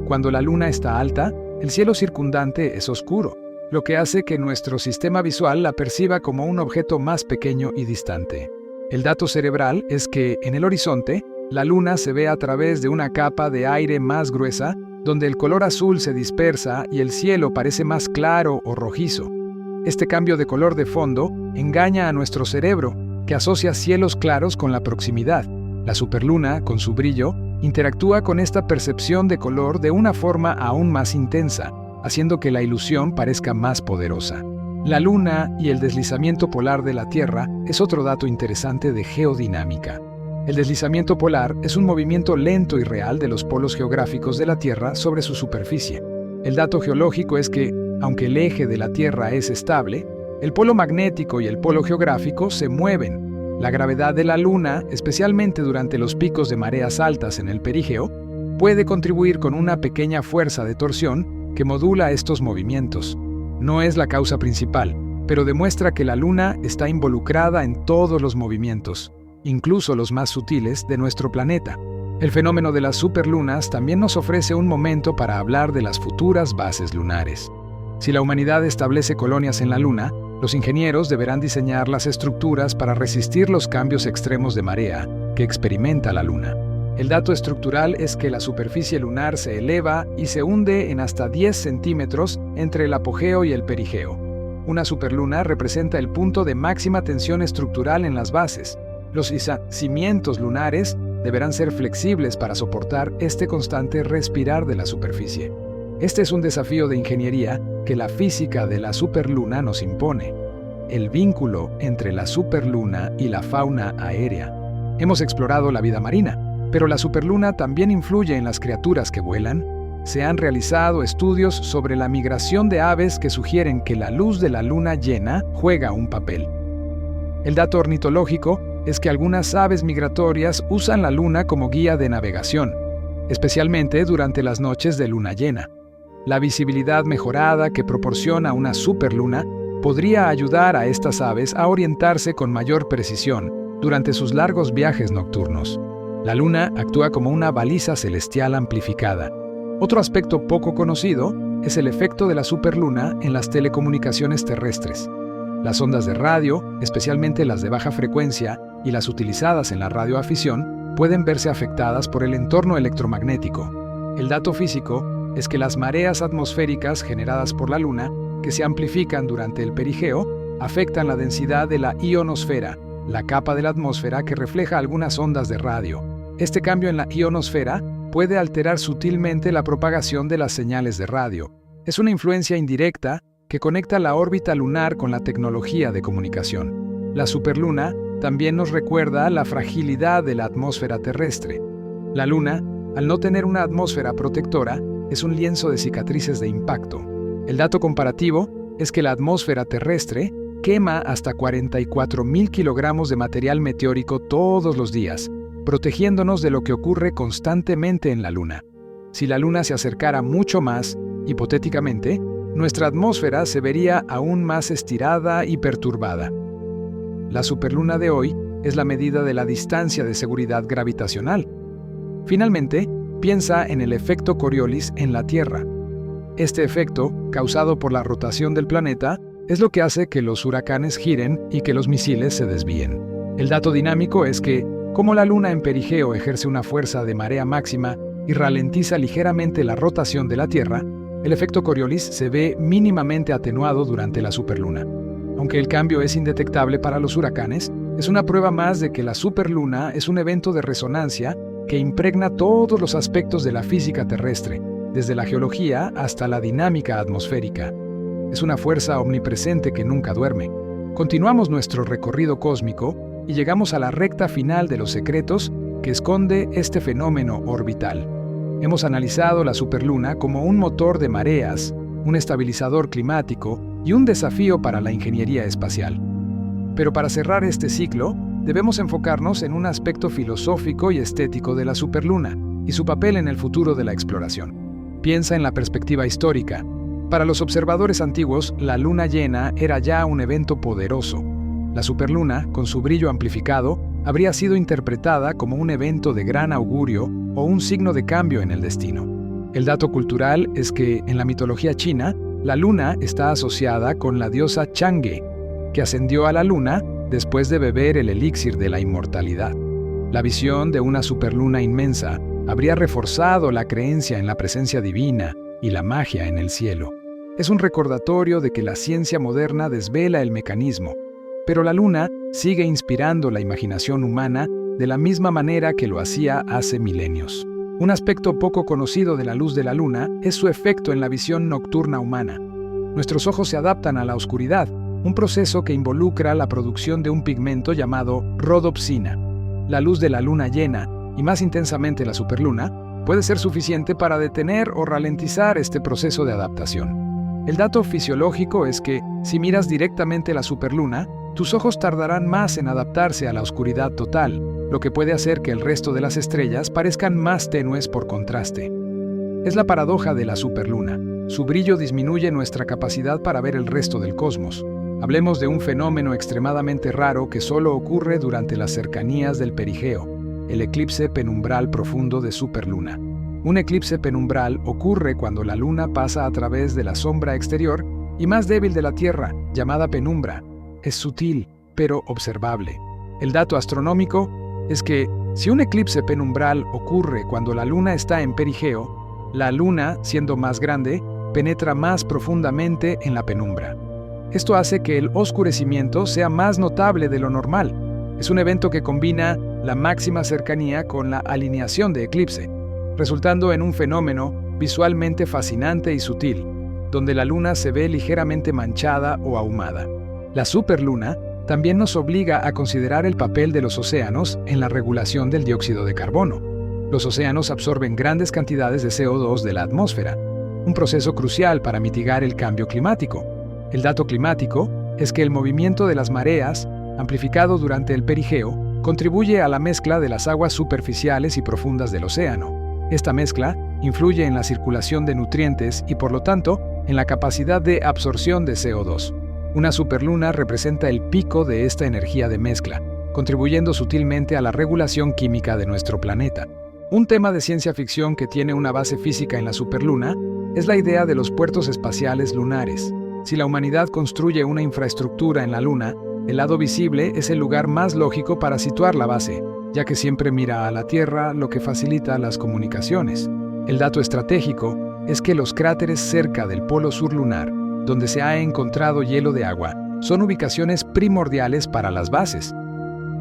Cuando la luna está alta, el cielo circundante es oscuro, lo que hace que nuestro sistema visual la perciba como un objeto más pequeño y distante. El dato cerebral es que, en el horizonte, la luna se ve a través de una capa de aire más gruesa, donde el color azul se dispersa y el cielo parece más claro o rojizo. Este cambio de color de fondo engaña a nuestro cerebro, que asocia cielos claros con la proximidad. La superluna, con su brillo, interactúa con esta percepción de color de una forma aún más intensa, haciendo que la ilusión parezca más poderosa. La luna y el deslizamiento polar de la Tierra es otro dato interesante de geodinámica. El deslizamiento polar es un movimiento lento y real de los polos geográficos de la Tierra sobre su superficie. El dato geológico es que, aunque el eje de la Tierra es estable, el polo magnético y el polo geográfico se mueven. La gravedad de la Luna, especialmente durante los picos de mareas altas en el perigeo, puede contribuir con una pequeña fuerza de torsión que modula estos movimientos. No es la causa principal, pero demuestra que la Luna está involucrada en todos los movimientos, incluso los más sutiles, de nuestro planeta. El fenómeno de las superlunas también nos ofrece un momento para hablar de las futuras bases lunares. Si la humanidad establece colonias en la Luna, los ingenieros deberán diseñar las estructuras para resistir los cambios extremos de marea que experimenta la Luna. El dato estructural es que la superficie lunar se eleva y se hunde en hasta 10 centímetros entre el apogeo y el perigeo. Una superluna representa el punto de máxima tensión estructural en las bases. Los cimientos lunares deberán ser flexibles para soportar este constante respirar de la superficie. Este es un desafío de ingeniería que la física de la superluna nos impone. El vínculo entre la superluna y la fauna aérea. Hemos explorado la vida marina, pero la superluna también influye en las criaturas que vuelan. Se han realizado estudios sobre la migración de aves que sugieren que la luz de la luna llena juega un papel. El dato ornitológico es que algunas aves migratorias usan la luna como guía de navegación, especialmente durante las noches de luna llena. La visibilidad mejorada que proporciona una superluna podría ayudar a estas aves a orientarse con mayor precisión durante sus largos viajes nocturnos. La luna actúa como una baliza celestial amplificada. Otro aspecto poco conocido es el efecto de la superluna en las telecomunicaciones terrestres. Las ondas de radio, especialmente las de baja frecuencia y las utilizadas en la radioafición, pueden verse afectadas por el entorno electromagnético. El dato físico es que las mareas atmosféricas generadas por la Luna, que se amplifican durante el perigeo, afectan la densidad de la ionosfera, la capa de la atmósfera que refleja algunas ondas de radio. Este cambio en la ionosfera puede alterar sutilmente la propagación de las señales de radio. Es una influencia indirecta que conecta la órbita lunar con la tecnología de comunicación. La superluna también nos recuerda la fragilidad de la atmósfera terrestre. La Luna, al no tener una atmósfera protectora, es un lienzo de cicatrices de impacto. El dato comparativo es que la atmósfera terrestre quema hasta 44.000 kilogramos de material meteórico todos los días, protegiéndonos de lo que ocurre constantemente en la Luna. Si la Luna se acercara mucho más, hipotéticamente, nuestra atmósfera se vería aún más estirada y perturbada. La superluna de hoy es la medida de la distancia de seguridad gravitacional. Finalmente, piensa en el efecto Coriolis en la Tierra. Este efecto, causado por la rotación del planeta, es lo que hace que los huracanes giren y que los misiles se desvíen. El dato dinámico es que, como la Luna en perigeo ejerce una fuerza de marea máxima y ralentiza ligeramente la rotación de la Tierra, el efecto Coriolis se ve mínimamente atenuado durante la superluna. Aunque el cambio es indetectable para los huracanes, es una prueba más de que la superluna es un evento de resonancia que impregna todos los aspectos de la física terrestre, desde la geología hasta la dinámica atmosférica. Es una fuerza omnipresente que nunca duerme. Continuamos nuestro recorrido cósmico y llegamos a la recta final de los secretos que esconde este fenómeno orbital. Hemos analizado la superluna como un motor de mareas, un estabilizador climático y un desafío para la ingeniería espacial. Pero para cerrar este ciclo, debemos enfocarnos en un aspecto filosófico y estético de la superluna y su papel en el futuro de la exploración. Piensa en la perspectiva histórica. Para los observadores antiguos, la luna llena era ya un evento poderoso. La superluna, con su brillo amplificado, habría sido interpretada como un evento de gran augurio o un signo de cambio en el destino. El dato cultural es que, en la mitología china, la luna está asociada con la diosa Chang'e, que ascendió a la luna después de beber el elixir de la inmortalidad. La visión de una superluna inmensa habría reforzado la creencia en la presencia divina y la magia en el cielo. Es un recordatorio de que la ciencia moderna desvela el mecanismo, pero la luna sigue inspirando la imaginación humana de la misma manera que lo hacía hace milenios. Un aspecto poco conocido de la luz de la luna es su efecto en la visión nocturna humana. Nuestros ojos se adaptan a la oscuridad, un proceso que involucra la producción de un pigmento llamado rodopsina. La luz de la luna llena, y más intensamente la superluna, puede ser suficiente para detener o ralentizar este proceso de adaptación. El dato fisiológico es que, si miras directamente la superluna, tus ojos tardarán más en adaptarse a la oscuridad total, lo que puede hacer que el resto de las estrellas parezcan más tenues por contraste. Es la paradoja de la superluna. Su brillo disminuye nuestra capacidad para ver el resto del cosmos. Hablemos de un fenómeno extremadamente raro que solo ocurre durante las cercanías del perigeo, el eclipse penumbral profundo de superluna. Un eclipse penumbral ocurre cuando la luna pasa a través de la sombra exterior y más débil de la Tierra, llamada penumbra. Es sutil, pero observable. El dato astronómico es que, si un eclipse penumbral ocurre cuando la luna está en perigeo, la luna, siendo más grande, penetra más profundamente en la penumbra. Esto hace que el oscurecimiento sea más notable de lo normal. Es un evento que combina la máxima cercanía con la alineación de eclipse, resultando en un fenómeno visualmente fascinante y sutil, donde la luna se ve ligeramente manchada o ahumada. La superluna también nos obliga a considerar el papel de los océanos en la regulación del dióxido de carbono. Los océanos absorben grandes cantidades de CO2 de la atmósfera, un proceso crucial para mitigar el cambio climático. El dato climático es que el movimiento de las mareas, amplificado durante el perigeo, contribuye a la mezcla de las aguas superficiales y profundas del océano. Esta mezcla influye en la circulación de nutrientes y, por lo tanto, en la capacidad de absorción de CO2. Una superluna representa el pico de esta energía de mezcla, contribuyendo sutilmente a la regulación química de nuestro planeta. Un tema de ciencia ficción que tiene una base física en la superluna es la idea de los puertos espaciales lunares. Si la humanidad construye una infraestructura en la Luna, el lado visible es el lugar más lógico para situar la base, ya que siempre mira a la Tierra, lo que facilita las comunicaciones. El dato estratégico es que los cráteres cerca del polo sur lunar, donde se ha encontrado hielo de agua, son ubicaciones primordiales para las bases.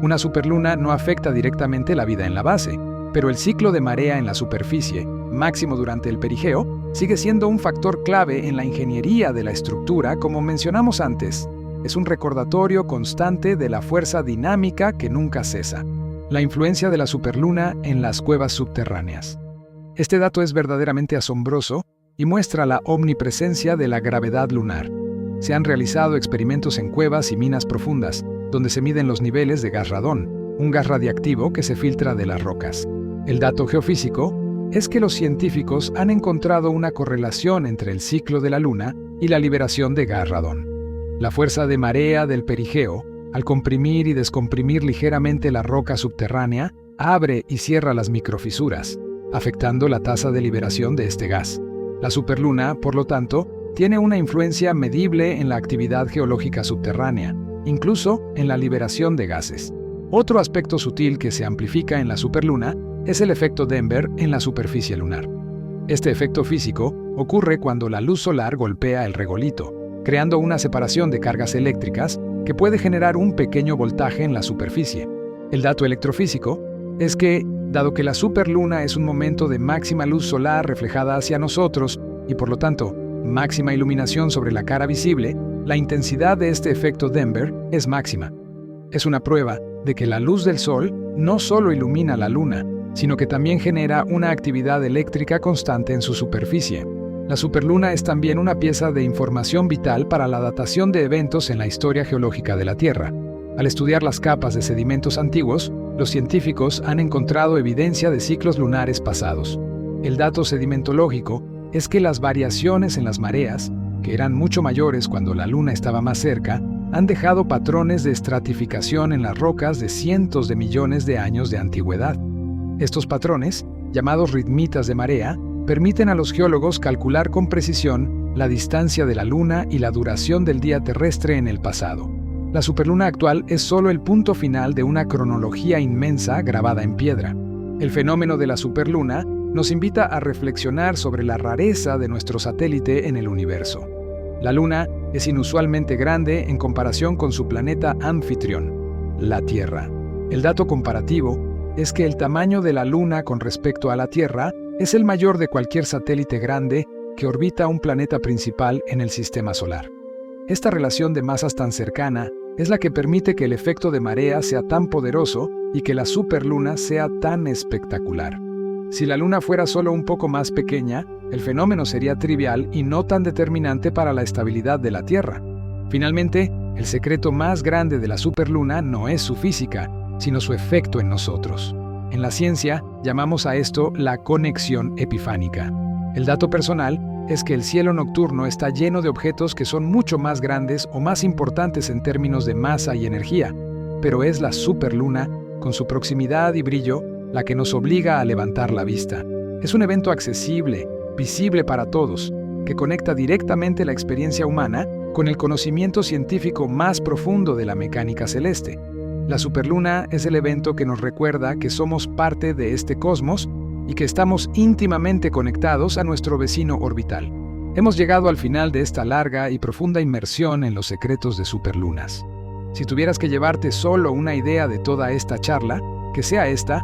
Una superluna no afecta directamente la vida en la base, pero el ciclo de marea en la superficie, máximo durante el perigeo, sigue siendo un factor clave en la ingeniería de la estructura, como mencionamos antes. Es un recordatorio constante de la fuerza dinámica que nunca cesa. La influencia de la superluna en las cuevas subterráneas. Este dato es verdaderamente asombroso y muestra la omnipresencia de la gravedad lunar. Se han realizado experimentos en cuevas y minas profundas, donde se miden los niveles de gas radón, un gas radiactivo que se filtra de las rocas. El dato geofísico es que los científicos han encontrado una correlación entre el ciclo de la Luna y la liberación de gas radón. La fuerza de marea del perigeo, al comprimir y descomprimir ligeramente la roca subterránea, abre y cierra las microfisuras, afectando la tasa de liberación de este gas. La superluna, por lo tanto, tiene una influencia medible en la actividad geológica subterránea, incluso en la liberación de gases. Otro aspecto sutil que se amplifica en la superluna es el efecto Denver en la superficie lunar. Este efecto físico ocurre cuando la luz solar golpea el regolito, creando una separación de cargas eléctricas que puede generar un pequeño voltaje en la superficie. El dato electrofísico es que, dado que la superluna es un momento de máxima luz solar reflejada hacia nosotros y por lo tanto máxima iluminación sobre la cara visible, la intensidad de este efecto Denver es máxima. Es una prueba de que la luz del sol no solo ilumina la luna, sino que también genera una actividad eléctrica constante en su superficie. La superluna es también una pieza de información vital para la datación de eventos en la historia geológica de la Tierra. Al estudiar las capas de sedimentos antiguos, los científicos han encontrado evidencia de ciclos lunares pasados. El dato sedimentológico es que las variaciones en las mareas, que eran mucho mayores cuando la Luna estaba más cerca, han dejado patrones de estratificación en las rocas de cientos de millones de años de antigüedad. Estos patrones, llamados ritmitas de marea, permiten a los geólogos calcular con precisión la distancia de la Luna y la duración del día terrestre en el pasado. La superluna actual es solo el punto final de una cronología inmensa grabada en piedra. El fenómeno de la superluna nos invita a reflexionar sobre la rareza de nuestro satélite en el universo. La Luna es inusualmente grande en comparación con su planeta anfitrión, la Tierra. El dato comparativo es que el tamaño de la Luna con respecto a la Tierra es el mayor de cualquier satélite grande que orbita un planeta principal en el sistema solar. Esta relación de masas tan cercana es la que permite que el efecto de marea sea tan poderoso y que la superluna sea tan espectacular. Si la Luna fuera solo un poco más pequeña, el fenómeno sería trivial y no tan determinante para la estabilidad de la Tierra. Finalmente, el secreto más grande de la superluna no es su física, sino su efecto en nosotros. En la ciencia, llamamos a esto la conexión epifánica. El dato personal es que el cielo nocturno está lleno de objetos que son mucho más grandes o más importantes en términos de masa y energía, pero es la superluna, con su proximidad y brillo, la que nos obliga a levantar la vista. Es un evento accesible, visible para todos, que conecta directamente la experiencia humana con el conocimiento científico más profundo de la mecánica celeste. La superluna es el evento que nos recuerda que somos parte de este cosmos y que estamos íntimamente conectados a nuestro vecino orbital. Hemos llegado al final de esta larga y profunda inmersión en los secretos de superlunas. Si tuvieras que llevarte solo una idea de toda esta charla, que sea esta: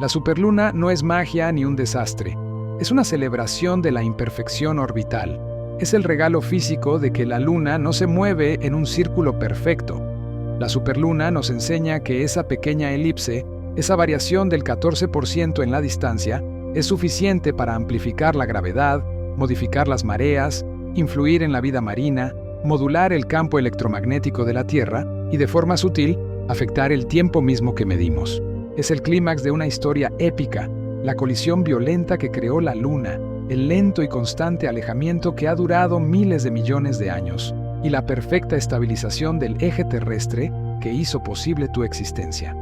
la superluna no es magia ni un desastre. Es una celebración de la imperfección orbital. Es el regalo físico de que la Luna no se mueve en un círculo perfecto. La superluna nos enseña que esa pequeña elipse, esa variación del 14% en la distancia, es suficiente para amplificar la gravedad, modificar las mareas, influir en la vida marina, modular el campo electromagnético de la Tierra y, de forma sutil, afectar el tiempo mismo que medimos. Es el clímax de una historia épica, la colisión violenta que creó la Luna, el lento y constante alejamiento que ha durado miles de millones de años, y la perfecta estabilización del eje terrestre que hizo posible tu existencia.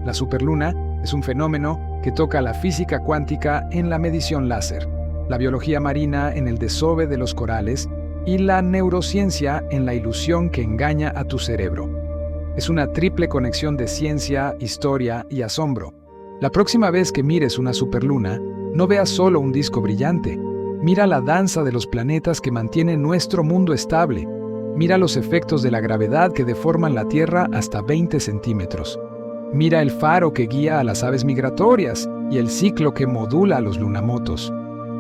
La superluna es un fenómeno que toca la física cuántica en la medición láser, la biología marina en el desove de los corales y la neurociencia en la ilusión que engaña a tu cerebro. Es una triple conexión de ciencia, historia y asombro. La próxima vez que mires una superluna, no veas solo un disco brillante. Mira la danza de los planetas que mantienen nuestro mundo estable. Mira los efectos de la gravedad que deforman la Tierra hasta 20 centímetros. Mira el faro que guía a las aves migratorias y el ciclo que modula a los lunamotos.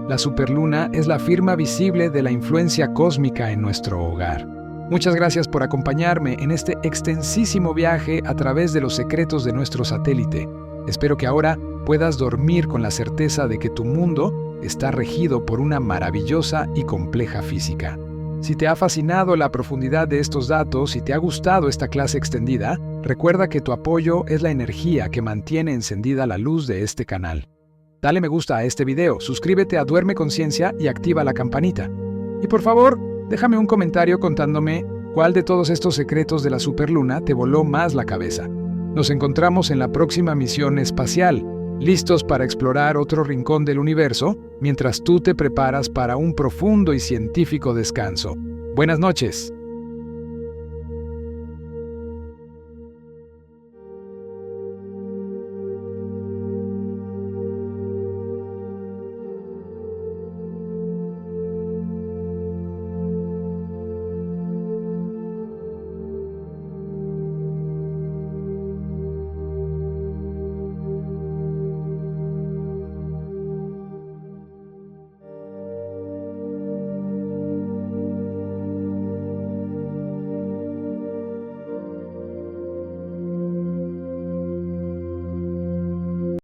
La superluna es la firma visible de la influencia cósmica en nuestro hogar. Muchas gracias por acompañarme en este extensísimo viaje a través de los secretos de nuestro satélite. Espero que ahora puedas dormir con la certeza de que tu mundo está regido por una maravillosa y compleja física. Si te ha fascinado la profundidad de estos datos y te ha gustado esta clase extendida, recuerda que tu apoyo es la energía que mantiene encendida la luz de este canal. Dale me gusta a este video, suscríbete a Duerme Conciencia y activa la campanita. Y por favor, déjame un comentario contándome cuál de todos estos secretos de la superluna te voló más la cabeza. Nos encontramos en la próxima misión espacial, listos para explorar otro rincón del universo, mientras tú te preparas para un profundo y científico descanso. Buenas noches.